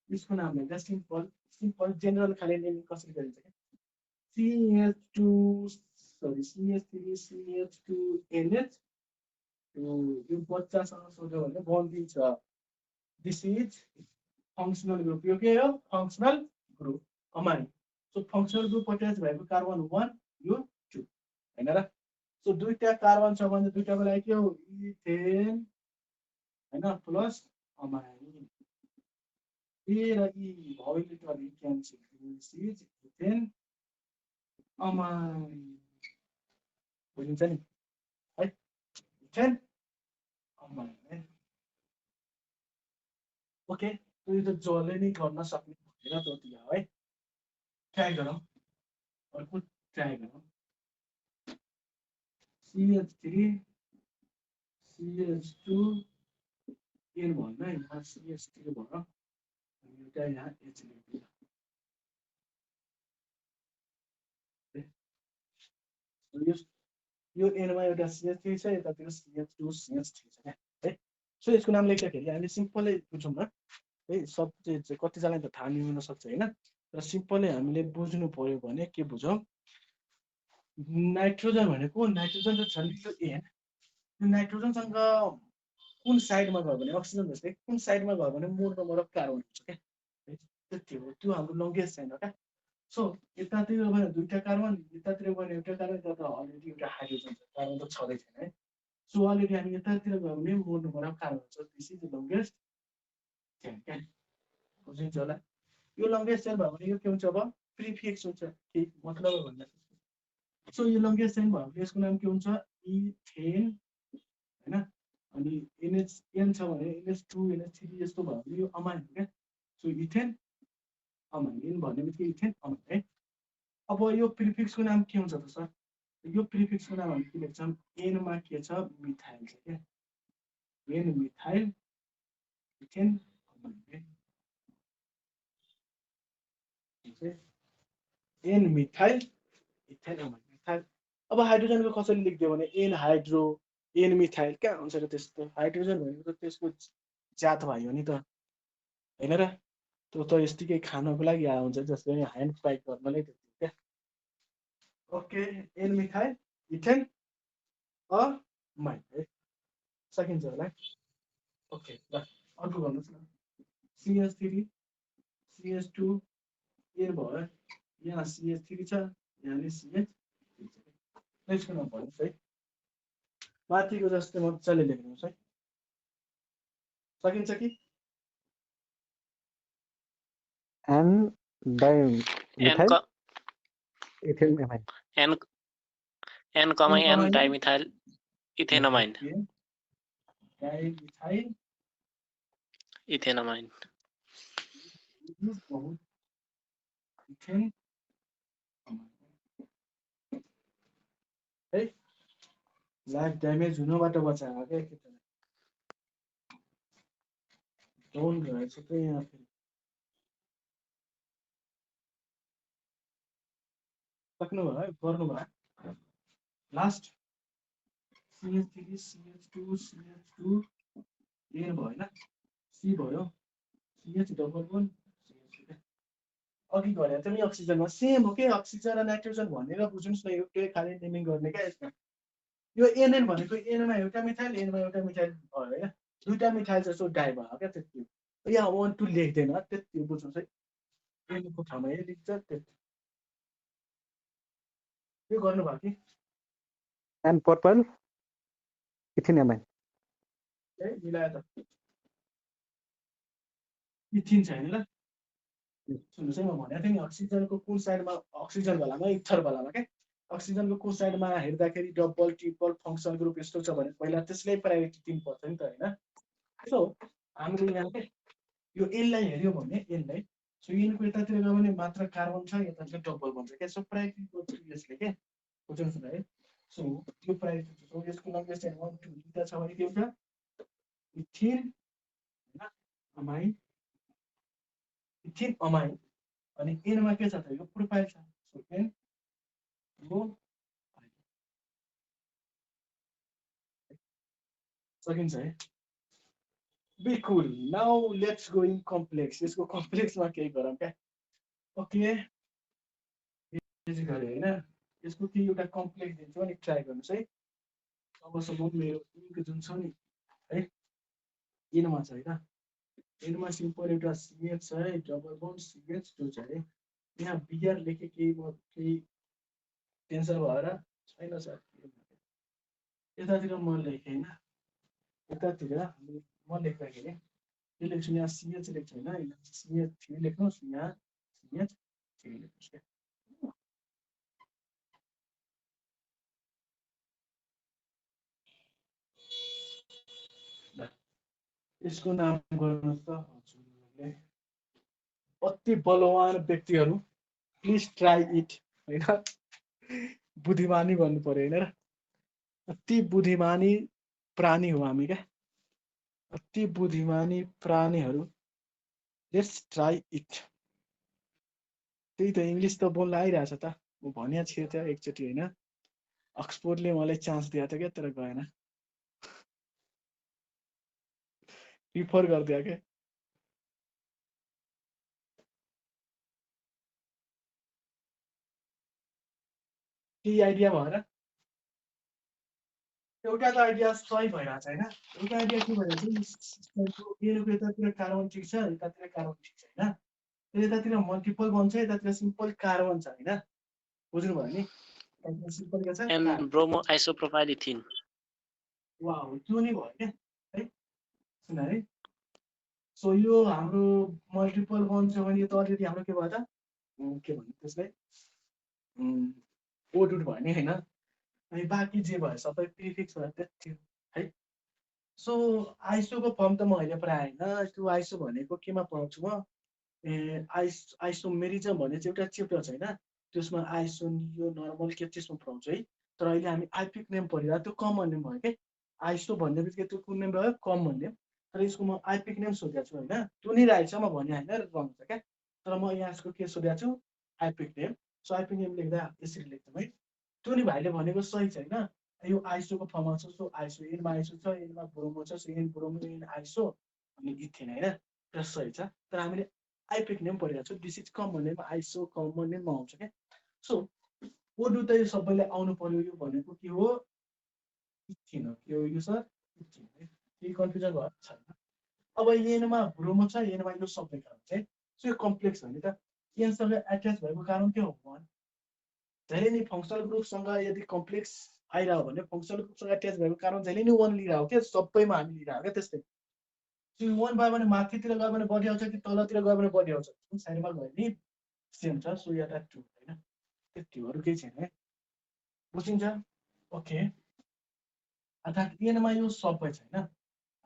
यसको नाम लेख्दा सिम्पल जेनरल खाले नेम कसरी गरिन्छ क्या, CH3 CH2 NH, यो बच्चासँग सोध्यो भने बन्ड दिन्छ, दिस इज फङ्सनल ग्रुप। यो के हो, functional group amine. So functional group attach भएको कार्बन 1 यो 2 हैन र। सो दुईटा कार्बन छ भने दुईटाको लागि के हो, इथेन हैन प्लस अमाइन। ए र ई भइलिटरली cancel, this is ethane amine, बुझिन्छ नि है, इथेन अमाइन। ओके, यो त जसले नै गर्न सक्ने भनेर जति हो है, ट्राई गरौँ, अर्को ट्राई गरौँ। CH3 CH2 N भन्न, यहाँ CH3 भन, एउटा यहाँ H लेख्दिन। यो N मा एउटा CH3 छ, यतातिर CH2 CH3 छ क्या है। सो यसको नाम लेख्दाखेरि हामीले सिम्पलै बुझौँ न है, सब चाहिँ कतिजनालाई त थाहा हुन सक्छ होइन, तर सिम्पलै हामीले बुझ्नु पर्यो भने के बुझौँ, नाइट्रोजन भनेको, नाइट्रोजन त छ नि यो N, यो नाइट्रोजनसँग कुन साइडमा गयो भने, अक्सिजन जस्तै कुन साइडमा गयो भने मोर नम्बर अफ कार्बन हुन्छ क्या, त्यति हो, त्यो हाम्रो लङ्गेस्ट चेन हो क्या। सो यतातिर गयो दुईटा कार्बन, यतातिर गयो एउटा कार्बन, त्यता त अलरेडी एउटा हाइड्रोजन छ, कार्बन त छँदै छैन है। सो अलरेडी हामी यतातिर गयो भने मोर नम्बर अफ कार्बन छ, this is the longest chain क्या, बुझिन्छ होला। यो लङ्गेस्ट चेन भयो भने यो के हुन्छ, अब प्रिफिक्स हुन्छ, के मतलब भन्दा। सो यो लङ्गेस्ट चेन भयो भने यसको नाम के हुन्छ, इथेन हैन। अनि NH छ भने NH2 NH3 यस्तो भयो भने यो अमाइन हो क्या। सो इथेन अमाइन, इन भन्ने बित्तिकै इथेन अमाइन है। अब यो प्रिफिक्सको नाम के हुन्छ त सर? यो प्रिफिक्सको नाम हामी के लेख्छौँ? एनमा के छ? मिथाइल छ क्या। एन मिथाइल इथेन अमाइन है। N methyl ethane amine methyl. अब हाइड्रोजनको कसरी लेखिदियो भने एन हाइड्रो एन मिथाइल कहाँ हुन्छ र त्यस्तो? हाइड्रोजन भनेको त त्यसको जात भयो नि त होइन र? त्यो त यतिकै खानको लागि आएको हुन्छ, जसले ह्यान्ड फ्राई गर्नलाई त्यति क्या। Okay, N methyl ethane amine है, सकिन्छ होला। ओके ल अर्को गर्नुहोस् न। CH3 CH2 एन भयो, यहाँ CH3 छ, यहाँ नि CH3 छ। नेक्स्टको नाम भन्नुहोस् है, माथिको जस्तै मजाले लेख्नुहोस् है। सकिन्छ कि? N dimethyl N, ethylamine. N, N, N dimethyl ethanamine. Dimethyl Ethanamine. बहुत इथेन है, लाइफ ड्यामेज हुनबाट बचाएको क्या केटालाई। डोन रहेछ त यहाँ फेरि। सक्नुभयो है, गर्नुभयो। Last CH3 CH2 CH2 an भयो होइन, सी भयो, CH डबल बोन CH2। अघि गरे त नि अक्सिजनमा सेम हो कि, अक्सिजन र नाइट्रोजन भनेर बुझ्नुहोस् न, एउटै खालि नेमिङ गर्ने क्या यसमा। यो एनएन भनेको एनमा एउटा मिथाइल एनमा एउटा मिथाइल भयो होइन, दुईटा मिथाइल जस्तो डाइ भयो क्या, त्यति हो। यहाँ 1 2 लेख्दैन, त्यति हो, बुझ्नुहोस् है। एनको ठाउँमा ए लेख्छ त्यति। यो गर्नुभयो कि? And purple ethylamine. है मिलायो त। इथिन छैन ल, सुन्नुहोस् है, म भनेको थिएँ नि अक्सिजनको कुन साइडमा, अक्सिजन बेलामा इथर बेलामा क्या, अक्सिजनको कुन साइडमा हेर्दाखेरि डबल ट्रिपल फङ्सन ग्रुप यस्तो छ भने पहिला त्यसलाई प्रायोरिटी दिनुपर्छ नि त होइन। सो हामीले यहाँ के यो एनलाई हेऱ्यो भने एनलाई, सो एनको यतातिर गयो भने मात्र कार्बन छ, यतातिर डबल बन्छ क्या। सो प्रायोरिटी दिन्छ यसले क्या, बुझ्नुहोस् न है। सो त्यो प्रायोरिटी छ, यसको लङ्गेस्ट चाहिँ 1 2 दुईटा छ भने के हुन्छ? इथिन अमाइन, इथिन अमाइन। अनि एनमा के छ त? यो प्रोफाइल छ। सो एन सकिन्छ है। Be cool. Now let's go in complex. यसको कम्प्लेक्समा केही गरौँ क्या। ओके गरे होइन, यसको केही एउटा कम्प्लेक्स दिन्छु अनि ट्राई गर्नुहोस् है। अबसम्म मेरो इनको जुन छ नि है, एनमा छ होइन, एनमा सिम्पल एउटा CH छ है, डबल बोन्ड CH2 छ है। यहाँ बिआर लेखेँ केही टेन्सन भएर छैन सर। यतातिर म लेखेँ होइन, यतातिर म लेख्दाखेरि के लेख्छु, यहाँ CH लेख्छु होइन, यहाँ CH3 लेख्नुहोस्, यहाँ CH3 लेख्नुहोस् क्या। यसको नाम गर्नुहोस् त हजुरले। अति बलवान व्यक्तिहरू प्लिज ट्राई इट होइन, बुद्धिमानी भन्नु पर्यो होइन र। अति बुद्धिमानी प्राणी हो हामी क्या, अति बुद्धिमानी प्राणीहरू। Let's try it. त्यही त, इङ्ग्लिस त बोल्न आइरहेछ त, म भनिया थिएँ त एकचोटि होइन, अक्सफोर्डले मलाई चान्स दिएको थियो क्या, तर गएन, प्रिफर गरिदियो क्या। केही आइडिया भएर एउटा त आइडिया सही भइरहेछ होइन, एउटा आइडिया के भइरहेछ, एनको यतातिर कार्बन ठिक छ, यतातिर कार्बन ठिक छ होइन, यतातिर मल्टिपल बन्छ, यतातिर सिम्पल कार्बन छ होइन, बुझ्नुभयो नि? सिम्पल के छ? And bromo isopropyl ethene. Wow, त्यो नै भयो क्या है, सुन है। सो यो हाम्रो मल्टिपल बन्छ भने यो त अलरेडी हाम्रो के भयो त, के भन्नु त्यसलाई, ओडुड भयो नि होइन। अनि बाँकी जे भयो सबै प्रिफिक्स भयो त्यति है। सो आइसोको फर्म त म अहिले पढाएँ होइन त्यो आइसो भनेको केमा पढाउँछु म आइसोमेरिजम भन्ने चाहिँ एउटा च्याप्टर छ होइन त्यसमा आइसो नियो नर्मल के त्यसमा पढाउँछु है तर अहिले हामी आइपिक नेम पढिरहेको त्यो कमन नेम भयो क्या आइसो भन्ने बित्तिकै त्यो कुन नेम भयो कमन नेम तर यसको म आइपिक नेम सोधेको छु होइन त्यो नै रहेछ म भने होइन रङ छ क्या तर म यहाँ यसको के सोधेको छु आइपिक नेम सो आइपिक नेम लेख्दा यसरी लेख्छौँ है त्यो नि भाइले भनेको सही छ होइन यो आइसोको फर्ममा छ सो आइसो एनमा आइसो छ एनमा ब्रोमो छ so N bromo N iso अनि इथेन होइन त्यो सही छ तर हामीले आइपिक नेम पढिरहेको छु this is common name iso common नेममा आउँछ क्या सो ओडु त यो सबैले आउनु पर्यो यो भनेको के हो इथिन हो के हो यो सर इथिन है केही कन्फ्युजन भएको छैन अब एनमा ब्रोमो छ एनमा यो सबै कारण चाहिँ सो यो कम्प्लेक्स हो नि त एनसँग एट्याच भएको कारण के हो वान जहिले नि फङ्सनल ग्रुपसँग यदि कम्प्लेक्स आइरह्यो भने फङ्सनल ग्रुपसँग एट्याच भएको कारण जहिले नि वान लिइरह्यो क्या सबैमा हामी लिइरह्यो क्या त्यस्तै त्यो वान भयो भने माथितिर गयो भने बढी आउँछ कि तलतिर गयो भने बढी आउँछ जुन साइडमा गयो नि सेम छ सो यहाँ टु होइन त्यति अरू केही छैन है बुझिन्छ ओके अर्थात् एनमा यो सबै छैन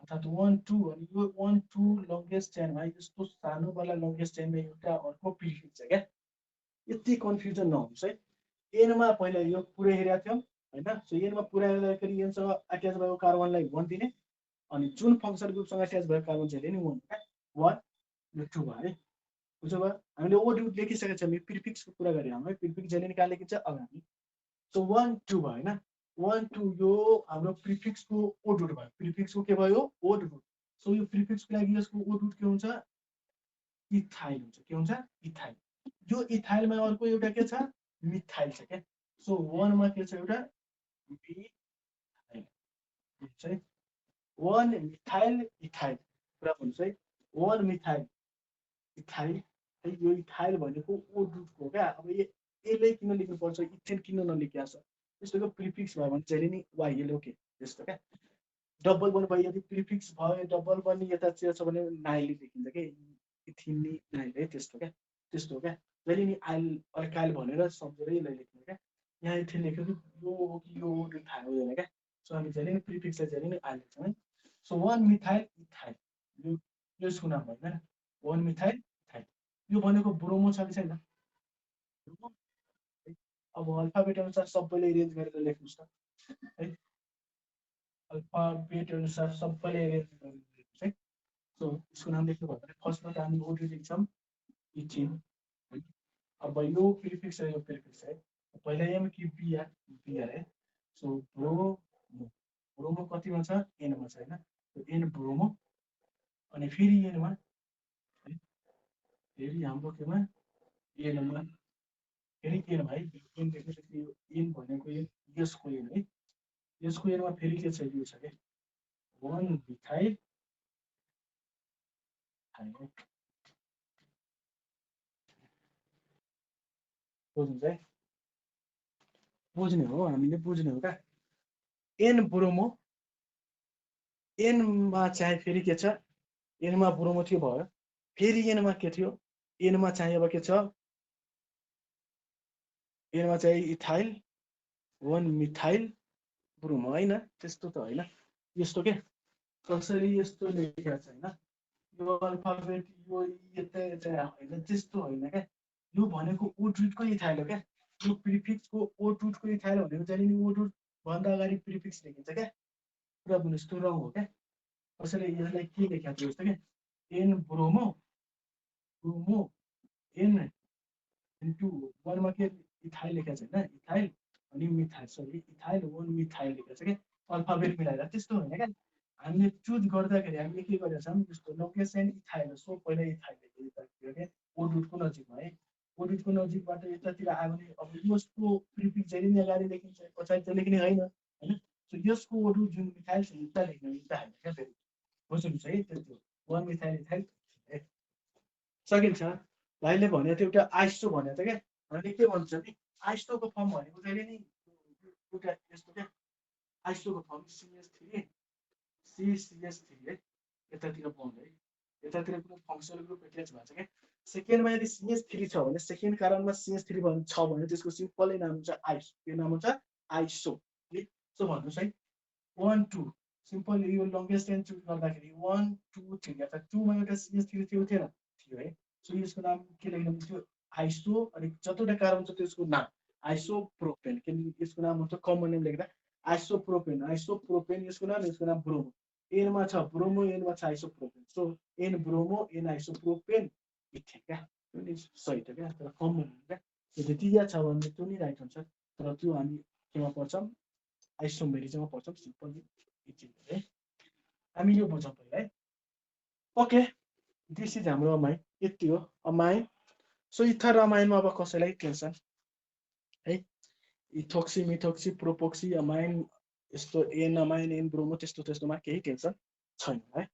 अर्थात् 1 2 अनि यो 1 2 लङ्गेस्ट चेनमा यस्तो सानोवाला लङ्गेस्ट चेनमा एउटा अर्को प्रिफिक्स छ क्या यति कन्फ्युजन नहोस् है एनमा पहिला यो पुरै हेरेको थियौँ होइन सो एनमा पुरा हेर्दाखेरि एनसँग एट्याच भएको कार्बनलाई 1 दिने अनि जुन फङ्सन ग्रुपसँग एट्याच भएको कार्बन चाहिँ नि 1 क्या 1 यो 2 भयो है बुझ्यो भयो हामीले ओडु लेखिसकेको छौँ प्रिफिक्सको कुरा गरेर है प्रिफिक्स जहिले नि कहाँ लेखिन्छ अगाडि सो 1 2 भयो होइन 1 2 यो हाम्रो प्रिफिक्सको ओड रुट भयो प्रिफिक्सको के भयो ओड रुट सो यो प्रिफिक्सको लागि यसको ओड रुट के हुन्छ इथाइल हुन्छ के हुन्छ इथाइल यो इथाइलमा अर्को एउटा के छ मिथाइल छ क्या सो 1 मा के छ एउटा मिथाइल है 1 मिथाइल इथाइल कुरा भन्नुहोस् है 1 मिथाइल इथाइल है यो इथाइल भनेको ओड रुटको क्या अब यसले किन लेख्नुपर्छ इथेन किन नलेखिया छ यस्तोको प्रिफिक्स भयो भने जहिले नि वाइएल ओके त्यस्तो क्या डबल बन भयो यदि प्रिफिक्स भयो डबल बन यता छ भने नाइलले लेखिन्छ क्या इथिन नाइल है त्यस्तो क्या जहिले नि आइल अल्काइल भनेर सम्झेर यसलाई लेख्नु क्या यहाँ इथिन लेख्यो कि यो थाहा हुँदैन क्या सो हामी जहिले नि प्रिफिक्सलाई जहिले नि आइल लेख्छौँ है सो 1 मिथाइल इथाइल यो यसको नाम होइन 1 मिथाइल इथाइल यो भनेको ब्रोमो छ कि छैन अब अल्फाबेट अनुसार सबैले अरेन्ज गरेर लेख्नुहोस् त है अल्फाबेट अनुसार सबैले अरेन्ज गरेर लेख्नुहोस् है सो यसको नाम लेख्नु भयो भने फर्स्टमा त हामी ओडी लेख्छौँ इथिन अब यो प्रिफिक्स है यो प्रिफिक्स है पहिला एम कि बिआर है सो ब्रोमो कतिमा छ एनमा छ होइन एन ब्रोमो अनि फेरि एनमा है फेरि हाम्रो केमा एनमा फेरि एनमा है एन लेख्दाखेरि एन भनेको यसको एन है यसको एनमा फेरि के छ यो छ क्या 1 मिथाइल बुझ्नुहुन्छ है बुझ्ने हो हामीले बुझ्ने हो क्या एन ब्रोमो एनमा चाहिँ फेरि के छ एनमा ब्रोमो थियो भयो फेरि एनमा के थियो एनमा चाहिँ अब के छ एनमा चाहिँ इथाइल 1 मिथाइल ब्रोमो होइन त्यस्तो त होइन यस्तो के कसरी यस्तो लेखेको छ होइन यो अल्फाबेट यो यता चाहिँ होइन त्यस्तो होइन क्या यो भनेको ओड रुटको इथाइल हो क्या यो प्रिफिक्सको ओड रुटको इथाइल भनेको जहिले नि ओड रुट भन्दा अगाडि प्रिफिक्स लेखिन्छ क्या कुरा बुझ्नुहोस् त्यो रङ हो क्या कसैले यसलाई के लेखेको थियो जस्तो क्या N bromo bromo N into 1 मा के इथाइल लेखेको छ होइन इथाइल अनि मिथाइल सरी इथाइल 1 मिथाइल लेखेको छ क्या अल्फाबेट मिलाएर त्यस्तो होइन क्या हामीले चुज गर्दाखेरि हामीले के गरेका छौँ जस्तो लोकेसन इथाइल सो पहिला इथाइल लेखेको क्या ओड रुटको नजिकमा है ओड रुटको नजिकबाट यतातिर आयो भने अब यसको प्रिफिक्स जहिले नि अगाडि लेखिन्छ पछाडि त लेख्ने होइन होइन सो यसको ओड रुट जुन मिथाइल छ उता लेख्ने उता होइन क्या फेरि बुझ्नुहुन्छ है त्यस्तो 1 मिथाइल इथाइल सकिन्छ भाइले भने त्यो एउटा आइसो भने त क्या हामीले के भन्छ नि आइसोको फर्म भनेको जहिले नि एउटा यस्तो क्या आइसोको फर्म CS3 CCS3 है यतातिर पाउँछ है यतातिर कुनै फङ्सनल ग्रुप एट्याच भएको छ क्या सेकेन्डमा यदि CS3 छ भने सेकेन्ड कारणमा CS3 छ भने त्यसको सिम्पलै नाम हुन्छ आइसो के नाम हुन्छ आइसो है सो भन्नुहोस् है 1 2 सिम्पल यो लङ्गेस्ट चेन चुज गर्दाखेरि 1 2 3 अथवा 2 मा एउटा CH3 थियो है सो यसको नाम के लेख्नु थियो आइसो अनि जतिवटा कार्बन छ त्यसको नाम आइसोप्रोपेन किनकि यसको नाम हुन्छ कमन नेम लेख्दा आइसोप्रोपेन यसको नाम ब्रोमो एनमा छ ब्रोमो एनमा छ isopropane so N bromo N isopropane ethane क्या त्यो नि सही त क्या तर कमन हो क्या त्यो दिया छ भने त्यो नि राइट हुन्छ तर त्यो हामी केमा पर्छौँ आइसोमेरिजममा पर्छौँ सिम्पल इथेन है हामी यो बुझौँ पहिला है ओके दिस इज हाम्रो अमाइन यति हो अमाइन सो इथर अमाइनमा अब कसैलाई टेन्सन है इथोक्सी मिथोक्सी प्रोपोक्सी अमाइन यस्तो एन अमाइन एन ब्रोमो त्यस्तोमा केही टेन्सन छैन है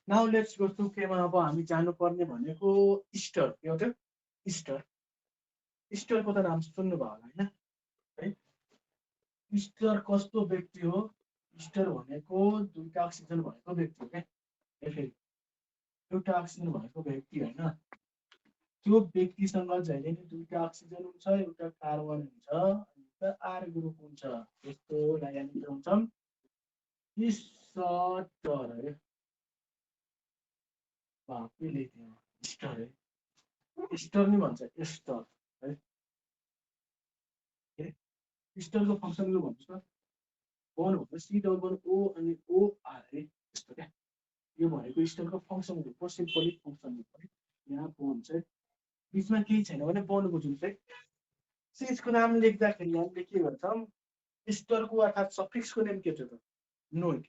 नाउ लेट्स गो टु केमा अब हामी जानुपर्ने भनेको इस्टर के हो त्यो इस्टरको त नाम सुन्नुभयो होला होइन है इस्टर कस्तो व्यक्ति हो इस्टर भनेको दुईटा अक्सिजन भएको व्यक्ति हो क्या फेरि एउटा अक्सिजन भएको व्यक्ति होइन त्यो व्यक्तिसँग जहिले नि दुईटा अक्सिजन हुन्छ एउटा कार्बन हुन्छ अनि एउटा आर ग्रुप हुन्छ त्यस्तोलाई हामी के भन्छौँ इस्टर है के लेख्ने इस्टर है इस्टर नि भन्छ एस्टर है इस्टरको फङ्सन यो भन्नुहोस् न बोन भन्दा सी डबल ओ अनि ओ आर है यस्तो क्या यो भनेको इस्टरको फङ्सन हो सिम्पली फङ्सन हो यहाँ बोन चाहिँ बिचमा केही छैन भने बोनको जुन चाहिँ चिजको नाम लेख्दाखेरि हामीले के गर्छौँ इस्टरको अर्थात् सफिक्सको नेम के छ त नोट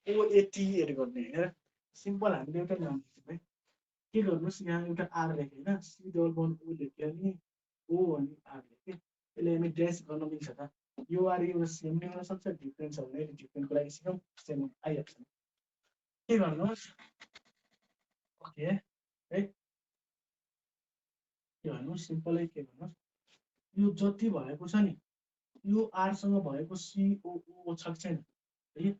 ओएटी एड गर्ने होइन सिम्पल हामीले एउटा नाम लेख्छौँ है के गर्नुहोस् यहाँ एउटा आर लेखेँ होइन सी डबल बोन ओ लेख्यो अनि ओ अनि आर लेखेँ यसले हामी ड्यास गर्न मिल्छ त यो आर यो सेम नै हुनसक्छ डिफ्रेन्ट छ भने डिफ्रेन्टको लागि सिकौँ सेम आइहाल्छ के गर्नुहोस् ओके है के भन्नुहोस् सिम्पलै के भन्नुहोस् यो जति भएको छ नि यो आरसँग भएको सिओओ छ कि छैन है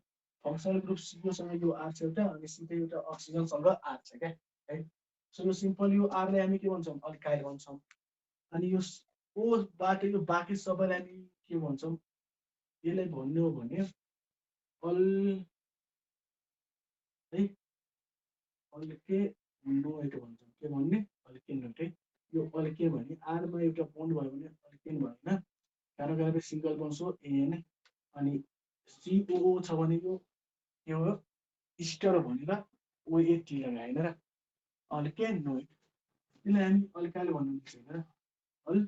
फङ्सनल ग्रुप सिओसँग यो आर छ एउटा अनि सिधै एउटा अक्सिजनसँग आर छ क्या है सो यो सिम्पल यो आरलाई हामी के भन्छौँ अल्काइल भन्छौँ अनि यो ओबाट यो बाँकी सबैलाई हामी के भन्छौँ यसलाई भन्नु हो भने अल है अल्के नोट भन्छौँ के भन्ने अल्के नोट है यो अल्के भने आरमा एउटा बोन्ड भयो भने अल्केन भयो होइन कारण सिङ्गल बोन्ड हो एन अनि सिओओ छ भने यो के हो इस्टर भनेर ओएटी लगाएन र अल्के नोट यसलाई हामी अल्काइल भन्नु मिल्छ अल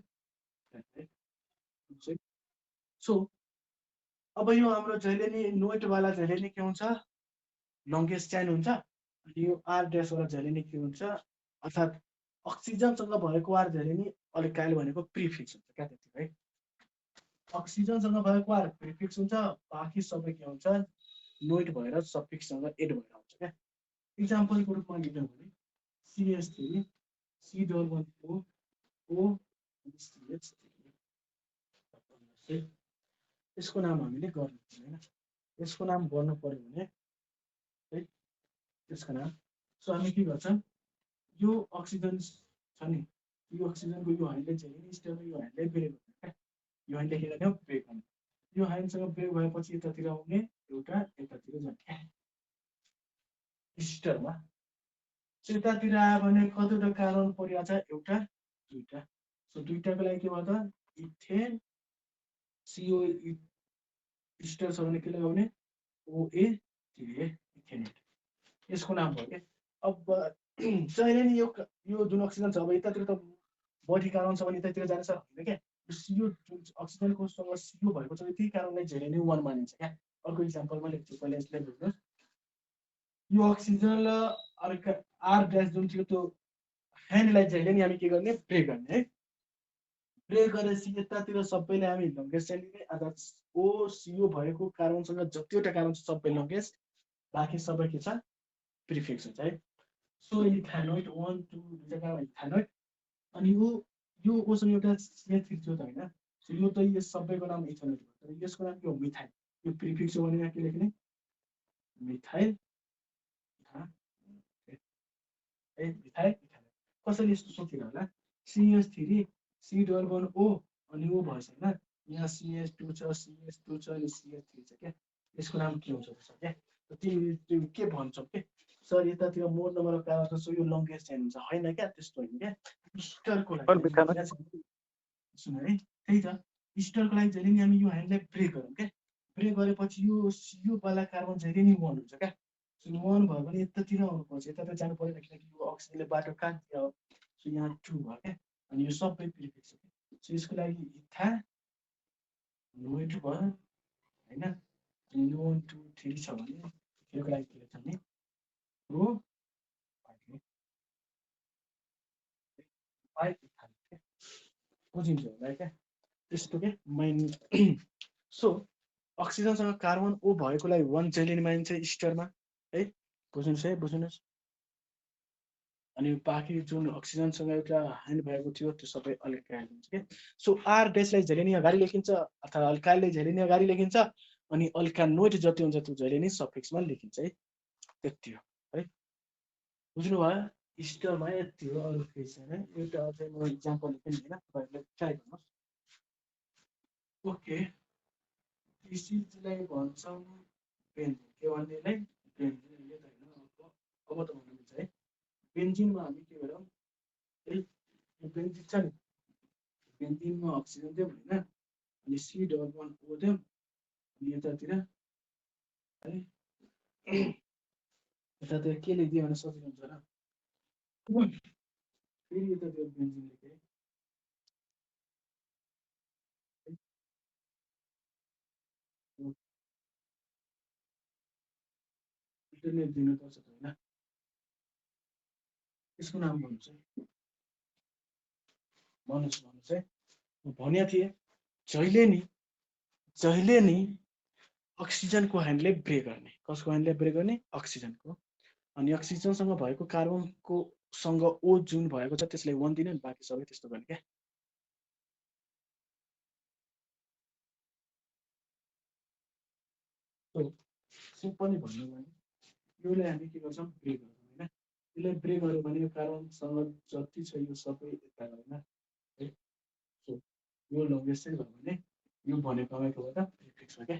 सो अब यो हाम्रो जहिले नि नोटवाला जहिले नि के हुन्छ लङ्गेस्ट चेन हुन्छ अनि यो आर ड्यासवाला जहिले नि के हुन्छ अर्थात् अक्सिजनसँग भएको आर जहिले नि अल्काइल भनेको प्रिफिक्स हुन्छ क्या त्यति है अक्सिजनसँग भएको आर प्रिफिक्स हुन्छ बाँकी सबै के हुन्छ नोट भएर सफिक्ससँग एड भएर आउँछ क्या इक्जाम्पलको रूपमा लिँदा भने CH3 C double bond O CH3 यसको नाम हामीले गर्नु पर्दैन यसको नाम गर्नु पर्यो भने है यसको नाम सो हामी के गर्छौँ यो अक्सिजन छ नि यो अक्सिजनको यो हाइटले चाहिँ इस्टरमा यो हाइटलाई ब्रेक हुन्छ क्या यो हाइट लेखेर नै ब्रेक हुन्छ यो हाइटसँग ब्रेक भएपछि यतातिर आउने एउटा यतातिर जाने इस्टरमा यतातिर आयो भने कतिवटा कार्बन परिरहेको छ एउटा दुईटा सो दुईटाको लागि के भयो त इथेन CO इस्टर छ भने के लगाउने OA इथेनेट यसको नाम भयो क्या अब जहिले नि यो जुन अक्सिजन छ अब यतातिर त बढी कार्बन छ भने यतातिर जान्छ होइन क्या यो जुन अक्सिजनको सँग CO भएको छ त्यही कारणले जहिले नै 1 मानिन्छ क्या अर्को इक्जाम्पलमा लेख्छु पहिला यसलाई बुझ्नुहोस् यो अक्सिजन र अर्को आर ड्यास जुन थियो त्यो ह्यान्डलाई जहिले नि हामी के गर्ने ब्रेक गर्ने है ब्रेक गरेपछि यतातिर सबैले हामी लङ्गेस्ट चेन लिने अर्थात् OCO भएको कार्बनसँग जतिवटा कार्बन छ सबै लङ्गेस्ट बाँकी सबै के छ प्रिफिक्स हुन्छ है सो इथानोइड 1 2 दुईटा इथानोइड अनि यो ओसँग एउटा CH3 थियो त होइन सो यो त यस सबैको नाम इथानोइड हो तर यसको नाम के हो मिथाइल यो प्रिफिक्स हो भने यहाँ के लेख्ने मिथाइल मिथाइल कसैले यस्तो सोचेर होला CH3 C double bond O अनि O भएछ होइन यहाँ CH2 छ CH2 छ अनि CH3 छ क्या यसको नाम के हुन्छ त सर क्या तिमी के भन्छौ के सर यतातिर more number of carbon so यो लङ्गेस्ट चेन हुन्छ होइन क्या त्यस्तो होइन क्या इस्टरको पर लागि बिथामा सुन है त्यही त इस्टरको लागि जहिले नि हामी यो ह्यान्डलाई ब्रेक गरौँ क्या ब्रेक गरेपछि यो वाला कार्बन जहिले नि 1 हुन्छ क्या 1 भयो भने यतातिर आउनुपर्छ यतातिर जानु परेन किनकि यो अक्सिजनले बाटो काट्दियो सो यहाँ 2 भयो क्या अनि यो सबै प्रिफिक्स हो क्या सो यसको लागि इथा नो2 भयो होइन अनि नो 1 2 3 छ भने यसको लागि के लेख्छ भने प्रो फाइभ इथान बुझिन्छ होला क्या त्यस्तो के माइन सो अक्सिजनसँग कार्बन ओ भएकोलाई 1 जहिले नि मानिन्छ इस्टरमा है बुझ्नुहोस् है बुझ्नुहोस् अनि बाँकी जुन अक्सिजनसँग एउटा ह्यान्ड भएको थियो त्यो सबै अल्काइल हुन्छ के सो आर डेसलाई जहिले नि अगाडि लेखिन्छ अथवा अल्काइलले जहिले नि अगाडि लेखिन्छ अनि अल्कानोइड जति हुन्छ त्यो जहिले नि सफिक्समा लेखिन्छ है त्यति हो है बुझ्नु भयो इस्टरमा यति हो अरू केही छैन एउटा अझै म इक्जाम्पल लेखेँ होइन तपाईँहरूले ट्राई गर्नुहोस् ओके इसिजीलाई भन्छौँ बेन्जिन के भन्नेलाई बेन्जिन यो त होइन अब त भन्नु मिल्छ है बेन्जिनमा हामी के गरौँ है यो बेन्जिन छ नि बेन्जिनमा अक्सिजन दियौँ होइन अनि सी डबल बन्ड ओ दियौँ अनि यतातिर है यतातिर के लेखिदियो भने सजिलो हुन्छ र फेरि यतातिर बेन्जिन लेखेँ इन्टरनेट दिनुपर्छ त होइन यसको नाम भन्नुहोस् है भनेको थिएँ जहिले नि अक्सिजनको ह्यान्डले ब्रेक गर्ने कसको ह्यान्डले ब्रेक गर्ने अक्सिजनको अनि अक्सिजनसँग भएको कार्बनको सँग ओ जुन भएको छ त्यसलाई 1 दिने अनि बाँकी सबै त्यस्तो गर्ने क्या सिम्पली भन्नु भने योलाई हामी के गर्छौँ ब्रेक गर्छौँ होइन यसलाई ब्रेक गर्यो भने यो कार्बनसँग जति छ यो सबै यता होइन है सो यो लङ्गेस्ट चाहिँ भयो भने यो भनेको तपाईँकोबाट प्रिफिक्स हो क्या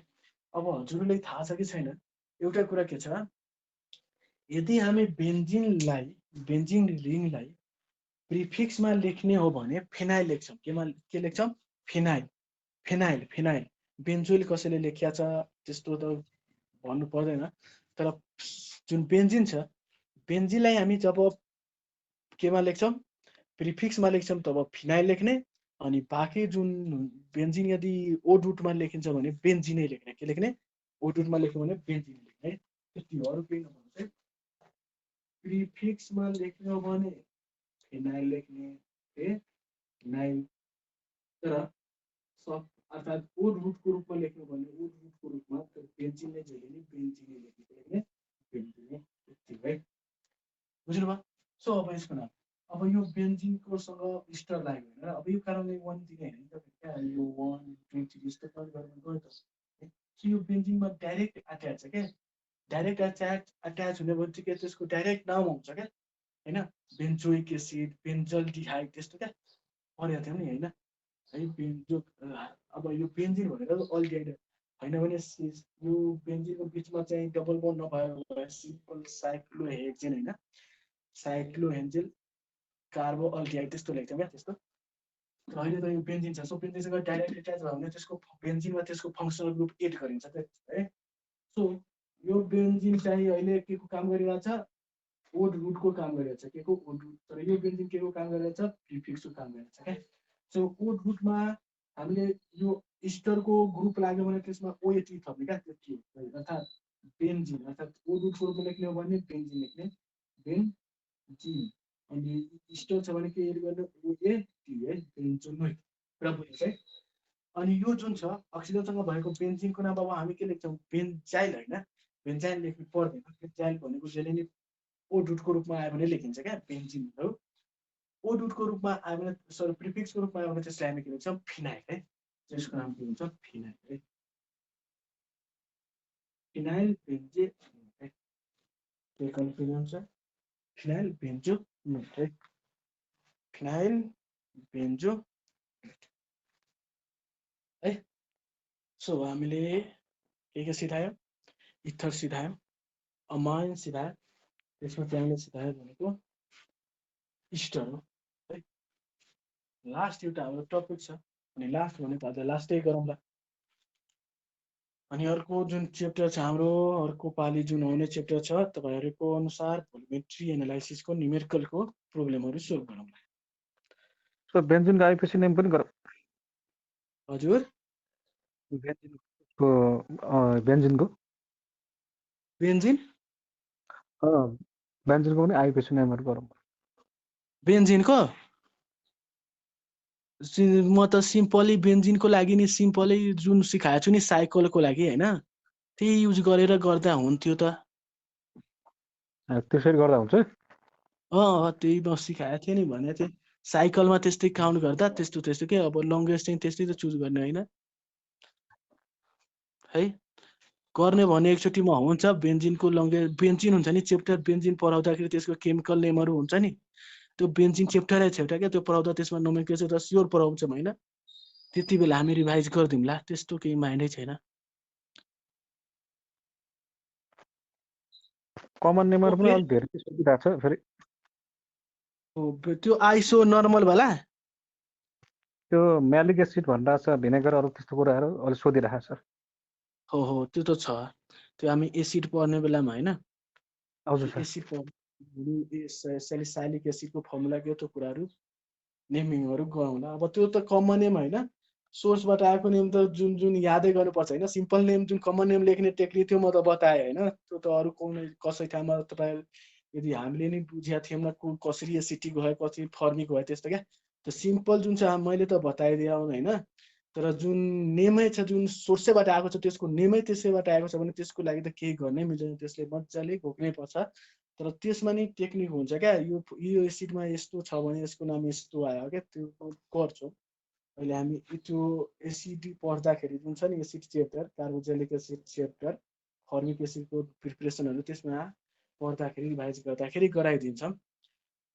अब हजुरलाई थाहा छ कि छैन एउटा कुरा के छ यदि हामी बेन्जिन रिङलाई प्रिफिक्समा लेख्ने हो भने फेनाइल लेख्छौँ के लेख्छौँ फेनाइल बेन्जोइल कसैले लेखिया छ त्यस्तो त भन्नु पर्दैन तर जुन बेन्जिन छ बेन्जिनलाई हामी जब केमा लेख्छौँ प्रिफिक्समा लेख्छौँ तब फिनाइल लेख्ने अनि बाँकी जुन बेन्जिन यदि ओड रुटमा लेखिन्छ भने बेन्जिनै लेख्ने के लेख्ने ओड रुटमा लेख्नु भने बेन्जिन लेख्ने है त्यति हो अरू केही नभन्छ प्रिफिक्समा लेख्ने हो भने फिनाइल लेख्ने फिनाइल तर अर्थात् ओड रुटको रूपमा लेख्नु भने ओड रुटको रूपमा बेन्जिनले जहिले नि बेन्जिनै लेख्ने बेन्जिनै यति है बुझ्नुभयो सो अब यसको नाम अब यो बेन्जिनकोसँग स्टर लाग्यो होइन अब यो कारणले 1 दिने होइन तपाईँ यो 1 2 3 यस्तो पनि गर्नु गयो त सो यो बेन्जिनमा डाइरेक्ट अट्याच छ क्या डाइरेक्ट अट्याच हुने बित्तिकै त्यसको डाइरेक्ट नाम आउँछ क्या होइन बेन्जोइक एसिड बेन्जल्डिहाइड त्यस्तो क्या पढेको थियौँ नि होइन है बेन्जो अब यो बेन्जिन भनेर अल्डिहाइड होइन भने यो बेन्जिनको बिचमा चाहिँ डबल बन्ड नभएको सिम्पल साइक्लोहेक्सेन होइन साइक्लोहेन्जेल कार्बो अल्डिहाइड त्यस्तो लेख्छौँ क्या त्यस्तो र अहिले त यो बेन्जिन छ सो बेन्जिनसँग डाइरेक्ट एट्याच भयो भने त्यसको बेन्जिनमा त्यसको फङ्सनल ग्रुप एड गरिन्छ है सो यो बेन्जिन चाहिँ अहिले के को काम गरिरहेछ ओड रुटको काम गरिरहेछ के को ओड रुट तर यो बेन्जिन के को काम गरिरहेछ प्रिफिक्सको काम गरिरहेछ क्या सो ओड रुटमा हामीले यो इस्टरको ग्रुप लाग्यो भने त्यसमा ओएटी थप्ने क्या त्यति अर्थात् बेन्जिन अर्थात् ओड रुटको रूपमा लेख्ने हो भने बेन्जिन लेख्ने बेन्जिन अनि इस्टर छ भने के एड गर्ने ओएटी है बेन्जोनोइड पुरा बुझ्नुहोस् है अनि यो जुन छ अक्सिजनसँग भएको बेन्जिनको नाम अब हामी के लेख्छौँ बेन्जाइल होइन बेन्जाइल लेख्नु पर्दैन बेन्जाइल भनेको जहिले नि ओड रुटको रूपमा आयो भने लेखिन्छ क्या बेन्जिन हो ओड रुटको रूपमा आयो भने सरी प्रिफिक्सको रूपमा आयो भने त्यसलाई हामी के लेख्छौँ फिनाइल है त्यसको नाम के हुन्छ फिनाइल है फिनाइल बेन्जे है के कन्फ्युजन छ फिनाइल बेन्जो है फिनाइल बेन्जो है सो हामीले के सिकायो इथर सिधायो, अमाइन सिधायो, त्यसमा त्यहाँले सिधायो भनेको इस्टर हो है। लास्ट एउटा हाम्रो टपिक छ, अनि लास्ट भने त अझ लास्टै गरौँला। अनि अर्को जुन च्याप्टर छ हाम्रो, अर्को पालि जुन आउने च्याप्टर छ तपाईँहरूको अनुसार भोल्युमेट्री एनालाइसिसको न्युमेरिकलको प्रोब्लमहरू सोल्भ गरौँला। सो बेन्जिनको आइपिसी नेम पनि गरौँ। हजुर, बेन्जिनको बेन्जिनको बेन्जिन बेन्जिनको पनि आइपिसी नेमहरू गरौँ। बेन्जिनको म त सिम्पली बेन्जिनको लागि नि सिम्पली जुन सिकाएको छु नि साइकलको लागि होइन, त्यही युज गरेर गर्दा हुन्थ्यो त। त्यसरी गर्दा हुन्छ। त्यही म सिकाएको थिएँ नि, भनेको थिएँ साइकलमा त्यस्तै काउन्ट गर्दा त्यस्तो के अब लङ्गेस्ट चाहिँ त्यस्तै त चुज गर्ने होइन है। गर्ने भने एकचोटिमा हुन्छ। बेन्जिनको बेन्जिन हुन्छ नि च्याप्टर, बेन्जिन पढाउँदाखेरि त्यसको केमिकल नेमहरू हुन्छ नि, त्यो बेन्जिन च्याप्टरै छ एउटा क्या, त्यो पढाउँदा त्यसमा नोमेनक्लेचर र स्योर पढाउँछ होइन, त्यति बेला हामी रिभाइज गरिदिउँला, त्यस्तो केही माइन्डै छैन। कमन नेमहरू पनि अलिक धेरै सुविधा छ फेरि। त्यो आइसो नर्मल वाला त्यो म्यालिक एसिड भनिरहेको छ, भिनेगर अरू त्यस्तो कुराहरू अलिक सोधिरहेको छ। हो त्यो त छ, त्यो हामी एसिड पढ्ने बेलामा होइन, हजुर सर। एसिड सेलिसाइलिक एसिडको फर्मुला के हो त्यो कुराहरू नेमिङहरू गरौँला। अब त्यो त कमन नेम होइन, सोर्सबाट आएको नेम त जुन जुन यादै गर्नुपर्छ होइन। सिम्पल नेम जुन कमन नेम लेख्ने टेक्निक थियो म त बताएँ होइन, त्यो त अरू कसै ठाउँमा तपाईँ यदि हामीले नै बुझेका थियौँ न कसरी एसिटी गयो कसरी फर्मिक भयो त्यस्तो क्या। त्यो सिम्पल जुन छ मैले त बताइदिएँ होइन, तर जुन नेमै छ जुन सोर्सैबाट आएको छ त्यसको नेमै त्यसैबाट आएको छ भने त्यसको लागि त केही गर्नै मिल्दैन, त्यसले मजाले घोक्नै पर्छ। तर त्यसमा नि टेक्निक हुन्छ क्या, यो एसिडमा यस्तो छ भने यसको नाम यस्तो आयो क्या, त्यो गर्छौँ। अहिले हामी त्यो एसिड पढ्दाखेरि जुन छ नि acid chapter, carboxylic acid chapter, formic एसिडको प्रिपरेसनहरू त्यसमा पढ्दाखेरि रिभाइज गर्दाखेरि गराइदिन्छौँ।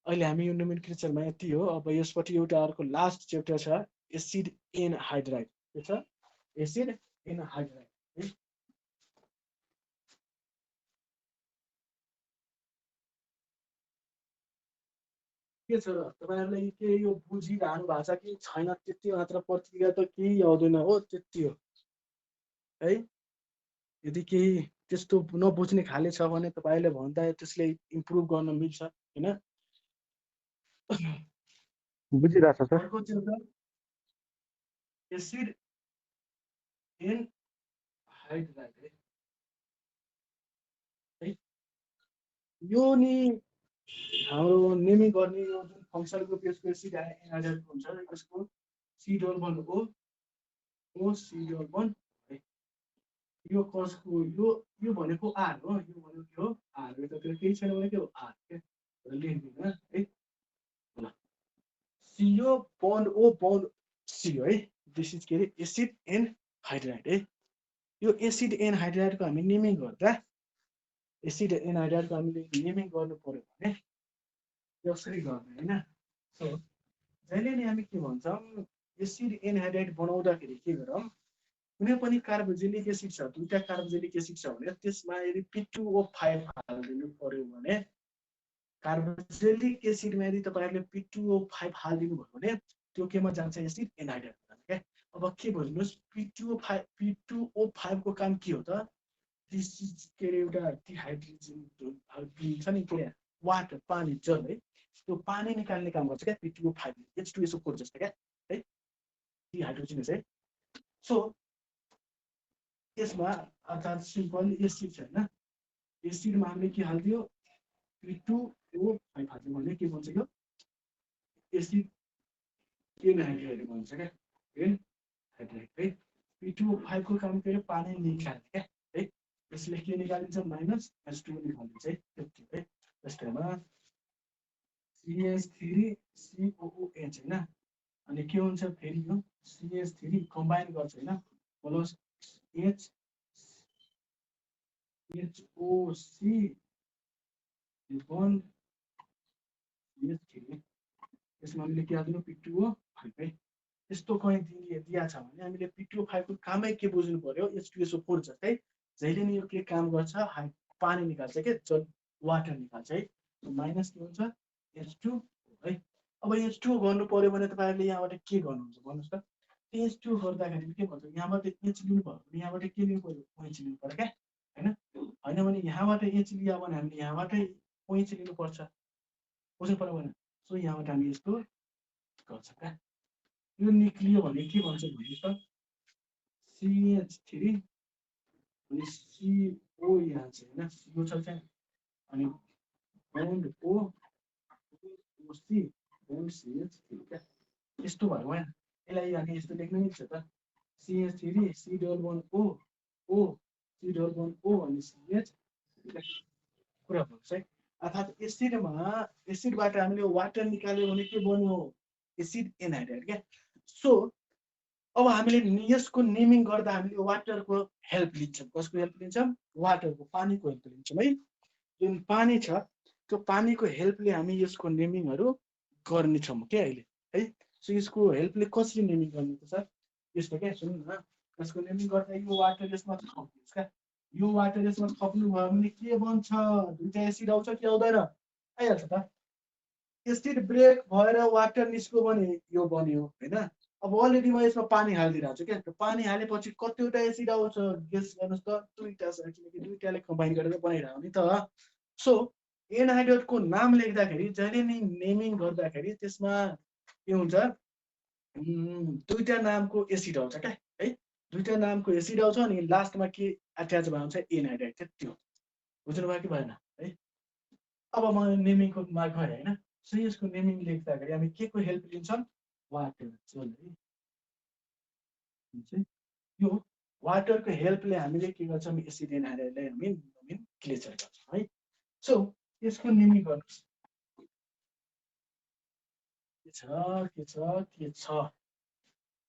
अहिले हामी यो नोमेनक्लेचरमा यति हो। अब यसपट्टि एउटा अर्को लास्ट च्याप्टर छ एसिड एनहाइड्राइड। के छ? Acid anhydride. के छ र तपाईँहरूलाई के यो बुझिरहनु भएको छ कि छैन? त्यति मात्र पत्रिका त केही आउँदैन हो, त्यति हो है। यदि केही त्यस्तो नबुझ्ने खाले छ भने तपाईँले भन्दा त्यसले इम्प्रुभ गर्न मिल्छ होइन। बुझिरहेको छ सर। अर्को च्याप्टर एसिड एनहाइड्राइड है। यो नि हाम्रो नेमिङ गर्ने यो जुन फङ्सन ग्रुप यसको एसिड एनहाइड्राइड हुन्छ, यसको C++ O C++ है। यो कसको यो भनेको आर हो, यो भनेको हो आर, यतातिर केही छैन भने के हो आर के लेख्दिनँ है। ल CO bond O bond C है, दिस इज के अरे एसिड एनहाइड्राइड है। यो एसिड एनहाइड्राइडको हामी नेमिङ गर्दा एसिड एनहाइड्राइडको हामीले नेमिङ गर्नु पर्यो भने यसरी गर्ने होइन। सो जहिले नि हामी के भन्छौँ एसिड एनहाइड्राइड बनाउँदाखेरि के गरौँ, कुनै पनि कार्बोजेलिक एसिड छ, दुईटा कार्बोजेलिक एसिड छ भने त्यसमा यदि P2O5 हालिदिनु पर्यो भने, कार्बोजेलिक एसिडमा यदि तपाईँहरूले P2O5 हालिदिनु भयो भने त्यो केमा जान्छ? एसिड एनहाइड्राइड क्या। अब के बुझ्नुहोस्, P2O5 को काम के हो त? के अरे एउटा डिहाइड्रोजन छ नि के अरे वाटर, पानी, जल है, त्यो पानी निकाल्ने काम गर्छ क्या P2O5, H2SO4 जस्तो क्या है, डिहाइड्रोजन है। सो यसमा अर्थात् सिम्पल एसिड छ होइन, एसिडमा हामीले के हालिदियो P2O5 हाल्दियो भने के भन्छ यो एसिड एनहाइड्राइड भन्छ क्या, एनहाइड्राइड है। P2O5 को काम के पानी निकाल्ने क्या है, यसले के निकालिन्छ माइनस H2O निकालिन्छ है, त्यति है। जस्तैमा CH3COOH होइन, अनि के हुन्छ फेरि यो CH3 कम्बाइन गर्छ होइन, प्लस HOC बन्ड CH3, यसमा हामीले के हाल्दिनु P2O5 है। यस्तो कहीँ दिएको छ भने हामीले P2O5 को कामै के बुझ्नु पर्यो, H2SO4 जस्तै जहिले नि यो के काम गर्छ पानी निकाल्छ के जल वाटर निकाल्छ है माइनस के हुन्छ H2 है अब H2 गर्नु पर्यो भने तपाईहरुले यहाँबाट के गर्नुहुन्छ भन्नुस् त H2 गर्दाखेरि के भन्छ यहाँबाट H लिनु पर्यो भने यहाँबाट के लिनु पर्यो OH लिनु पर्यो के हैन हैन भने यहाँबाट H लिया भने हामीले यहाँबाटै OH लिनु पर्छ बुझ्नु पर्यो भने सो यहाँबाट हामी यस्तो गर्छ के यो निक्लियो भने के भन्छ भन्नुस् त CH3 अनि CO यहाँ छ हैन CO छ चाहिँ अनि bond O OC bond CH3 क्या यस्तो भयो हैन यसलाई हामी यस्तो लेख्न मिल्छ त CH3 C double bond O O C double bond O अनि CH कुरा भन्छ है अर्थात् एसिडबाट हामीले वाटर निकाल्यो भने के बन्यो एसिड एनहाइड्राइड क्या सो अब हामीले यसको नेमिङ गर्दा हामीले वाटरको हेल्प लिन्छौँ कसको हेल्प लिन्छौँ वाटरको पानीको हेल्प लिन्छौँ है जुन पानी छ त्यो पानीको हेल्पले हामी यसको नेमिङहरू गर्नेछौँ के अहिले है सो यसको हेल्पले कसरी नेमिङ गर्नुपर्छ यस्तो क्या सुन्नु न यसको नेमिङ गर्दा यो वाटर यसमा थप्नुहोस् क्या यो वाटर यसमा थप्नु भयो भने के बन्छ दुईटा एसिड आउँछ कि आउँदैन आइहाल्छ त एसिड ब्रेक भएर वाटर निस्क्यो भने यो बन्यो हैन अब अलरेडी म यसमा पानी हालिदिरहेको छु क्या पानी हालेपछि कतिवटा एसिड आउँछ गेस गर्नुहोस् त दुईटा छ किनकि दुईटाले कम्बाइन गरेर बनाइरहेको नि त सो एनहाइड्राइडको नाम लेख्दाखेरि जहिले नि नेमिङ गर्दाखेरि त्यसमा के हुन्छ दुईटा नामको एसिड आउँछ क्या है दुईटा नामको एसिड आउँछ अनि लास्टमा के अट्याच भएको हुन्छ एनहाइड्राइड त्यति हो बुझ्नु भयो कि भएन है अब म नेमिङको मार्क गरे हैन सो यसको नेमिङ लेख्दाखेरि हामी के को हेल्प लिन्छौँ वाटर जल है हुन्छ यो वाटरको हेल्पले हामीले के गर्छौँ एसिड एनहाइड्राइडलाई हामी नोमेनक्लेचर गर्छौँ है सो यसको नेमिङ गर्नुस् के छ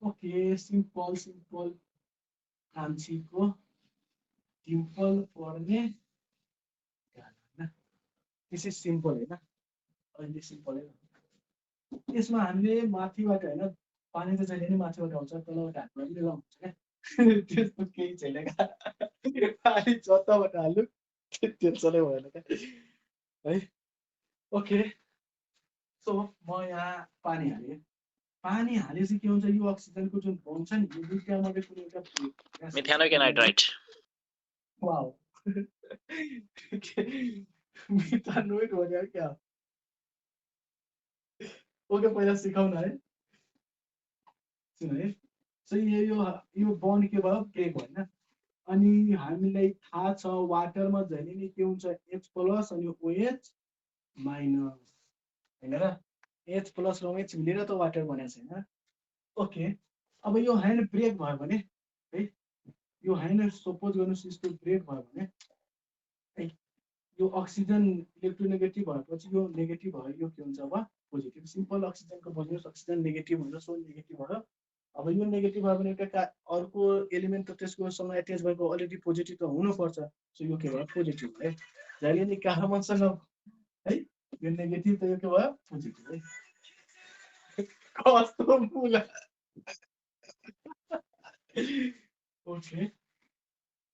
ओके सिम्पल कान्छीको डिम्पल पर्ने दिस इज सिम्पल हैन अहिले सिम्पल है यसमा हामीले माथिबाट हैन पानी त जहिले नि माथिबाट आउँछ तलबाट हाल्नु पनि हुन्छ क्या त्यस्तो केही छैन क्या पानी जताबाट हाल्नु टेन्सनै भएन क्या है ओके सो म यहाँ पानी हालेँ पानी हालेपछि के हुन्छ यो अक्सिजनको जुन बन्ड छ नि यो दुईटामध्ये कुनै एउटा मिथाइलिक एनहाइड्राइड वाओ मिथानोइड भन्यो क्या ओके पहिला सिकाउन है सुन है सो यो बन्ड के भयो ब्रेक भयो अनि हामीलाई थाहा छ वाटरमा जहिले नि के हुन्छ H+ अनि OH- हैन र H+ र OH मिलेर त वाटर बनेको छैन ओके अब यो हैन ब्रेक भयो भने है यो हैन सपोज गर्नुस् यस्तो ब्रेक भयो भने है यो अक्सिजन इलेक्ट्रोनेगेटिभ भएपछि यो नेगेटिभ भयो यो के हुन्छ अब पोजिटिभ सिम्पल अक्सिजनको बन्यो अक्सिजन नेगेटिभ हुन्छ सो नेगेटिभ भयो अब यो नेगेटिभ भयो भने एउटा अर्को एलिमेन्ट त त्यसकोसँग एट्याच भएको अलरेडी पोजिटिभ त हुनुपर्छ सो यो के भयो पोजिटिभ है जहिले नि कार्बनसँग है यो नेगेटिभ त यो के भयो पोजिटिभ है कस्तो मुला ओके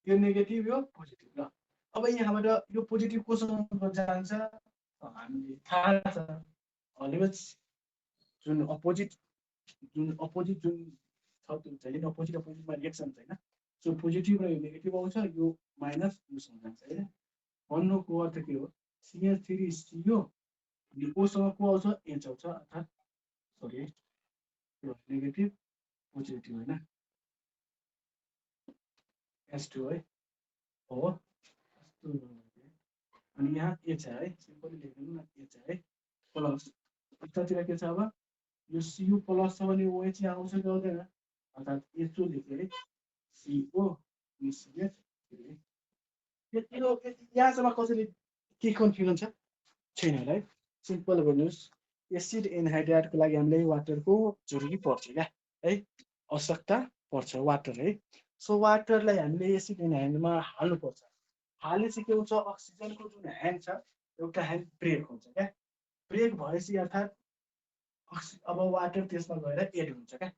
यो नेगेटिभ यो पोजिटिभ ल अब यहाँबाट यो पोजिटिभ कोसँग जान्छ हामीले थाहा छ अलवेज जुन अपोजिट जुन छ त्यो चाहिँ अपोजिटमा रिएक्सन छैन सो पोजिटिभ र यो नेगेटिभ आउँछ यो माइनस योसँग जान्छ हैन भन्नुको अर्थ के हो CH3 CO अनि ओसँग को आउँछ H आउँछ अर्थात् सरी यो नेगेटिभ पोजिटिभ हैन H2 है हो अनि यहाँ H है सिम्पली लेख्दिनु न H है प्लस यतातिर के छ अब यो Cu प्लस छ भने OH यहाँ आउँछ कि आउँदैन अर्थात् H2 लेख्यो है CO अनि CH3 यो यहाँसम्म कसैले के कन्फ्युजन छ छैन होला है सिम्पल गर्नुस् एसिड एनहाइड्राइडको लागि हामीले वाटरको जरुरी पर्छ क्या है आवश्यकता पर्छ वाटर है सो वाटरलाई हामीले एसिड एनहाइड्राइडमा हाल्नुपर्छ हालेपछि के हुन्छ अक्सिजनको जुन ह्यान्ड छ एउटा ह्यान्ड ब्रेक हुन्छ क्या ब्रेक भएपछि अर्थात् अब वाटर त्यसमा गएर एड हुन्छ क्या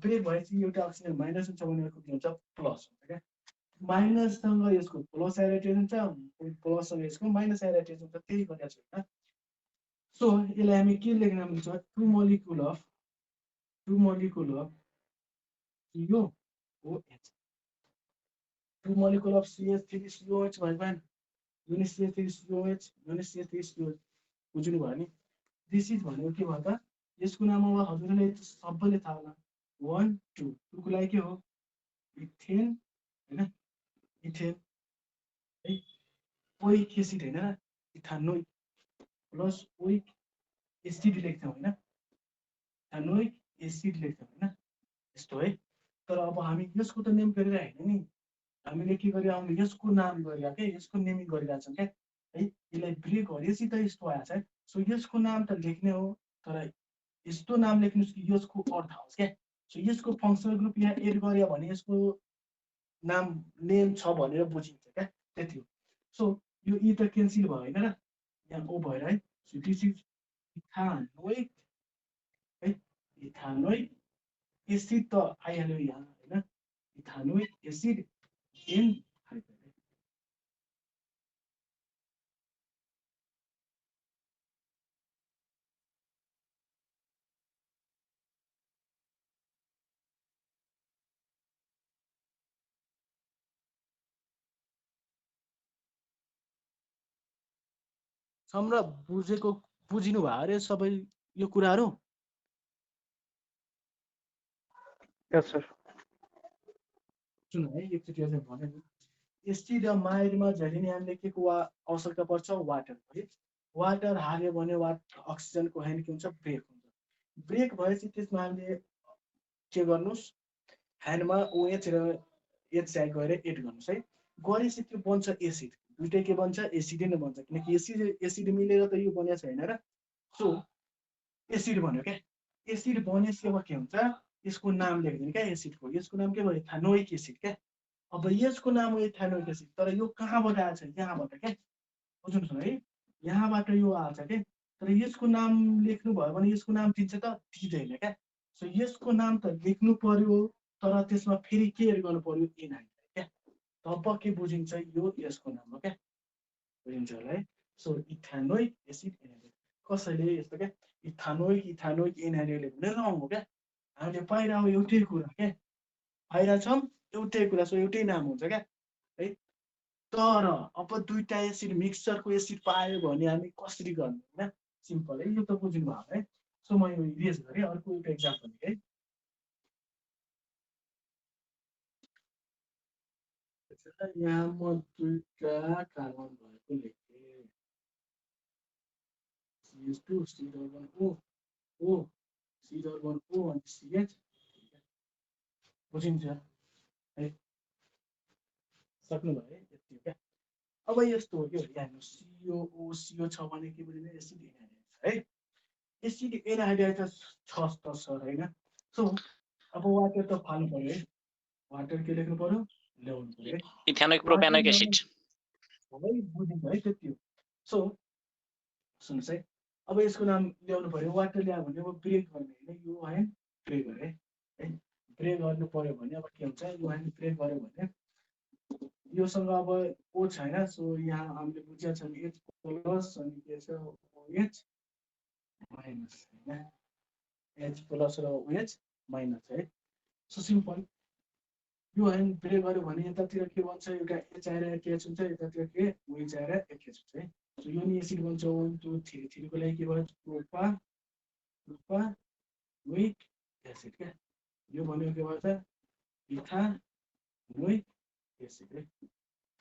ब्रेक भएपछि एउटा अक्सिजन माइनस हुन्छ भने अर्को के हुन्छ प्लस हुन्छ क्या माइनससँग यसको प्लस एराइटेज हुन्छ, प्लससँग यसको माइनस एराइटेज हुन्छ, त्यही गरेको छु होइन। सो यसलाई हामी के लेख्न मिल्छ, two molecule of COOH, two molecule of CH3COH भयो भने यो नि CH3COH, यो नि CH3COH, बुझ्नु भयो नि। दिस इज भनेको के भयो त, यसको नाम अब हजुरले सबैले थाहा होला 1 2, टुको लागि के हो, इथेन हैन, इथेन है, ओइक एसिड हैन, इथानोइक प्लस ओइक एसिड लेख्छौँ हैन, इथानोइक एसिड लेख्छौँ हैन, यस्तो है। तर अब हामी यसको त नेम गरिरहेको हैन नि, हामीले के गरिरहेको, हामी यसको नाम गरिरहेको के, यसको नेमिङ गरिरहेको छौँ क्या है। यसलाई ब्रेक गरेपछि त यस्तो आएछ है। सो यसको नाम त लेख्ने हो, तर यस्तो नाम लेख्नुस् कि यसको अर्थ होस् क्या। सो यसको फङ्सनल ग्रुप यहाँ एड गर्यो भने यसको नाम नेम छ भनेर बुझिन्छ क्या, त्यति हो। सो यो इ त क्यान्सल भयो हैन र, यहाँ ओ भएर है। सो दिस इज इथानोइक है, इथानोइक एसिड त आइहाल्यो यहाँ हैन, इथानोइक एसिड इन हाइड्राइड। सम्र बुझिनु भयो अरे सबै यो कुराहरू? यस सर। सुन है, एकचोटि अझै भने नि, एसिड र माइडमा जहिले नि हामीले के को आवश्यकता पर्छ, वाटर है। वाटर हाल्यो भने अक्सिजनको ह्यान्ड के हुन्छ, ब्रेक हुन्छ। ब्रेक भएपछि त्यसमा हामीले के गर्नुस्, ह्यान्डमा OH र HCl गएर एड गर्नुस् है। गरेपछि त्यो बन्छ एसिड, दुइटै के बन्छ, एसिडै नै बन्छ, किनकि एसिड मिलेर त यो बनेको छैन र। सो एसिड बन्यो क्या, एसिड बनेपछि अब के हुन्छ, यसको नाम लेख्दैन क्या एसिडको, यसको नाम के भयो, इथानोइक एसिड क्या। अब यसको नाम हो इथानोइक एसिड, तर यो कहाँबाट आएछ, यहाँबाट क्या, बुझ्नुहोस् न है, यहाँबाट यो आएछ क्या। तर यसको नाम लेख्नु भयो भने यसको नाम दिन्छ त, दिँदैन क्या। सो यसको नाम त लेख्नु पर्यो, तर त्यसमा फेरि के एड गर्नु पर्यो, एनहाइड्राइड क्या। तब के बुझिन्छ, यो यसको नाम हो क्या, बुझिन्छ होला है। सो इथानोइक एसिड एनहाइड्राइड, कसैले यस्तो क्या इथानोइक एनहाइड्राइड भने रङ हो क्या। हामीले पाइरहेको एउटै कुरा क्या, पाइरहेको छौँ एउटै कुरा, सो एउटै नाम हुन्छ क्या है। तर अब दुईटा एसिड मिक्सचरको एसिड पायो भने हामी कसरी गर्ने होइन, सिम्पल है, यो त बुझ्नु भयो है। सो म यो इरेज गरेँ, अर्को एउटा एक्जाम्पल है। यहाँ म दुईटा कार्बन भएको लेखेँ, CH2 C-O C-O अनि CH, बुझिन्छ है, सक्नुभयो है, यति हो क्या। अब यस्तो हो कि यहाँ CO छ भने के बुझ्ने, एसिड एनहाइड्राइड है, एसिड एनहाइड्राइड छ त सर होइन। सो अब वाटर त फाल्नु पर्यो है, वाटर के लेख्नु पर्यो, ल्याउनु पर्यो है, इथेनोइक प्रोपेनोइक एसिड है, बुझिन्छ है, त्यति हो। सो सुन्नुहोस् है, अब यसको नाम ल्याउनु पर्यो, वाटर ल्यायो भने अब ब्रेक गर्ने होइन, यो होइन ब्रेक गरे है, ब्रेक गर्नु पर्यो भने अब के हुन्छ, यो होइन ब्रेक गऱ्यो भने योसँग अब ओ छैन। सो यहाँ हामीले बुझेका छौँ H प्लस अनि के छ OH माइनस होइन, H प्लस र OH माइनस है। सो सिम्पल, यो होइन ब्रेक गऱ्यो भने यतातिर के भन्छ, एउटा H आएर KH हुन्छ, यतातिर के OH आएर KH हुन्छ है। सो यो नि एसिड बन्छ 1 2 3, 3 को लागि के भयो, प्रोपानोइक एसिड क्या। यो भनेको के भयो त, इथानोइक एसिड है,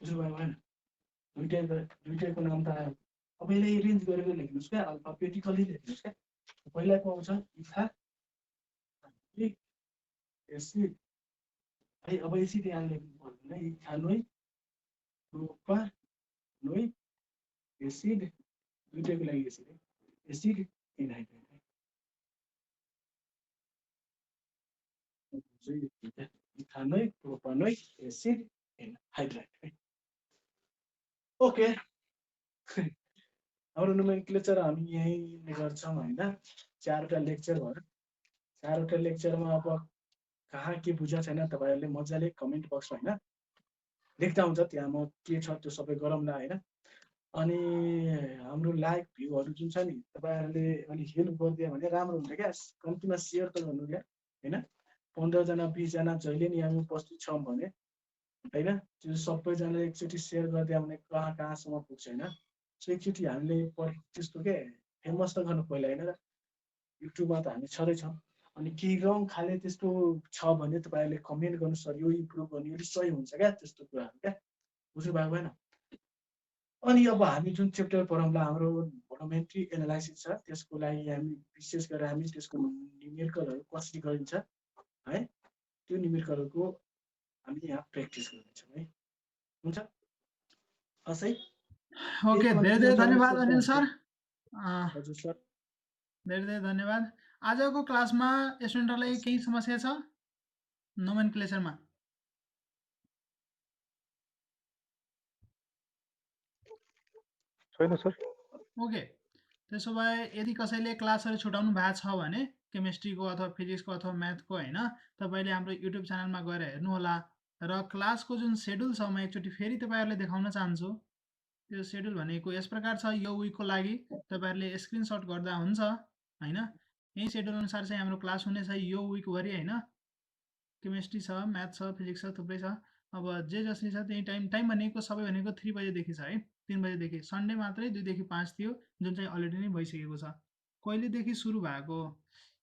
बुझ्नु भयो भएन, दुईटैको नाम त आयो। अब यसलाई रेन्ज गरेर लेख्नुहोस् क्या, अल्फाबेटिकली लेख्नुहोस् क्या। पहिलाको आउँछ इथानोइक एसिड है, अब एसिड यहाँ लेख्नु पर्दैन, इथानोइक प्रोपानोइक एसिड, दुईटैको लागि एसिड है, एसिड एनहाइड्राइड है, इथानोइक प्रोपानोइक एसिड एनहाइड्राइड है। ओके, हाम्रो नोमेनक्लेचर हामी यही गर्छौँ होइन, 4वटा लेक्चर भयो। 4वटा लेक्चरमा अब कहाँ के बुझा छैन तपाईँहरूले मजाले कमेन्ट बक्समा होइन देख्दा हुन्छ त्यहाँ म के छ त्यो सबै गरौँला होइन। अनि हाम्रो लाइभ भ्यूहरू जुन छ नि तपाईँहरूले अलिक हेल्प गरिदियो भने राम्रो हुन्छ क्या। कम्तीमा सेयर त गर्नु क्या होइन। 15जना 20जना जहिले नि हामी उपस्थित छौँ भने होइन त्यो सबैजनाले एकचोटि सेयर गरिदियो भने कहाँ कहाँसम्म पुग्छ होइन। सो एकचोटि हामीले त्यस्तो के फेमस त गर्नु पहिला होइन र युट्युबमा त हामी छँदैछौँ। अनि केही रङ खाले त्यस्तो छ भने तपाईँहरूले कमेन्ट गर्नु सर यो इम्प्रुभ गर्नु यो सही हुन्छ क्या त्यस्तो कुराहरू क्या। बुझ्नु भएको भएन। अनि अब हामी जुन च्याप्टर पढौँला हाम्रो भोलोमेट्री एनालाइसिस छ त्यसको लागि हामी विशेष गरेर हामी त्यसको न्युमेरिकलहरू कसरी गरिन्छ है त्यो न्युमेरिकलहरूको हामी यहाँ प्र्याक्टिस गर्नेछौँ है। हुन्छ हस् है। ओके, धेरै धेरै धन्यवाद अनिल सर। हजुर सर। धेरै धेरै धन्यवाद। आजको क्लासमा स्टुडेन्टहरूलाई केही समस्या छ नोमेनक्लेचरमा? छैन सर। ओके, त्यसो भए यदि कसैले क्लासहरू छुटाउनु भएको छ भने केमिस्ट्रीको अथवा फिजिक्सको अथवा म्याथको होइन तपाईँले हाम्रो युट्युब च्यानलमा गएर हेर्नुहोला। र क्लासको जुन सेड्युल छ म एकचोटि फेरि तपाईँहरूलाई देखाउन चाहन्छु। त्यो सेड्युल भनेको यस प्रकार छ। यो विकको लागि तपाईँहरूले स्क्रिनसट गर्दा हुन्छ होइन। यही सेड्युल अनुसार चाहिँ हाम्रो क्लास हुनेछ यो विकभरि होइन। केमिस्ट्री छ, म्याथ छ, फिजिक्स छ, थुप्रै छ। अब जे जसरी छ त्यही टाइम भनेको सबै भनेको 3 बजेदेखि छ है। 3 बजेदेखि। सन्डे मात्रै 2 देखि 5 थियो जुन चाहिँ अलरेडी नै भइसकेको छ। कहिलेदेखि सुरु भएको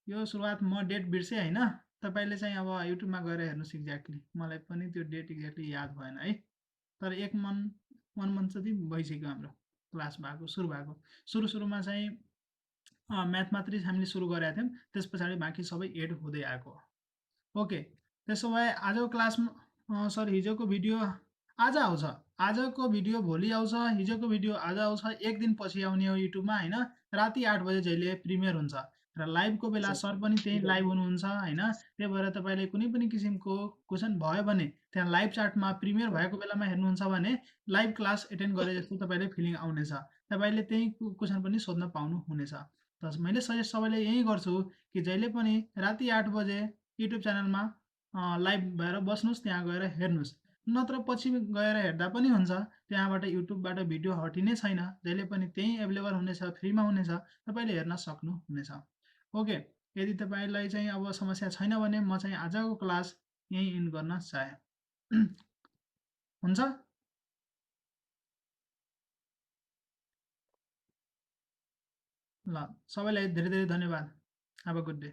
यो सुरुवात म डेट बिर्सेँ होइन। तपाईँले चाहिँ अब युट्युबमा गएर हेर्नुहोस् एक्ज्याक्टली। मलाई पनि त्यो डेट एक्ज्याक्टली याद भएन है। तर 1 मन्थ जति भइसक्यो हाम्रो क्लास भएको सुरु भएको। सुरुमा चाहिँ म्याथ मात्रै हामीले सुरु गरेका थियौँ। त्यस पछाडि बाँकी सबै एड हुँदै आएको। ओके, त्यसो भए आजको क्लासमा सर हिजोको भिडियो आज आउँछ। आजको भिडियो भोलि आउँछ, हिजोको भिडियो आज आउँछ, 1 दिन पछि आउने हो युट्युबमा होइन। राति 8 बजे जहिले प्रिमियर हुन्छ र लाइभको बेला सर पनि त्यही लाइभ हुनुहुन्छ होइन। त्यही भएर तपाईँले कुनै पनि किसिमको क्वेसन भयो भने त्यहाँ लाइभ चार्टमा प्रिमियर भएको बेलामा हेर्नुहुन्छ भने लाइभ क्लास एटेन्ड गरे जस्तो तपाईँले फिलिङ आउनेछ। तपाईँले त्यही क्वेसन पनि सोध्न पाउनुहुनेछ। त मैले सजेस्ट सबैले यही गर्छु कि जहिले पनि राति 8 बजे युट्युब च्यानलमा लाइभ भएर बस्नुहोस्, त्यहाँ गएर हेर्नुहोस्। नत्र पछि गएर हेर्दा पनि हुन्छ। त्यहाँबाट युट्युबबाट भिडियो हटिने छैन। जहिले पनि त्यहीँ एभाइलेबल हुनेछ, फ्रीमा हुनेछ, तपाईँले हेर्न सक्नुहुनेछ। ओके, यदि तपाईँलाई चाहिँ अब समस्या छैन भने म चाहिँ आजको क्लास यहीँ इन्ड गर्न चाहे। हुन्छ। ल सबैलाई धेरै धेरै धन्यवाद। Have a good day.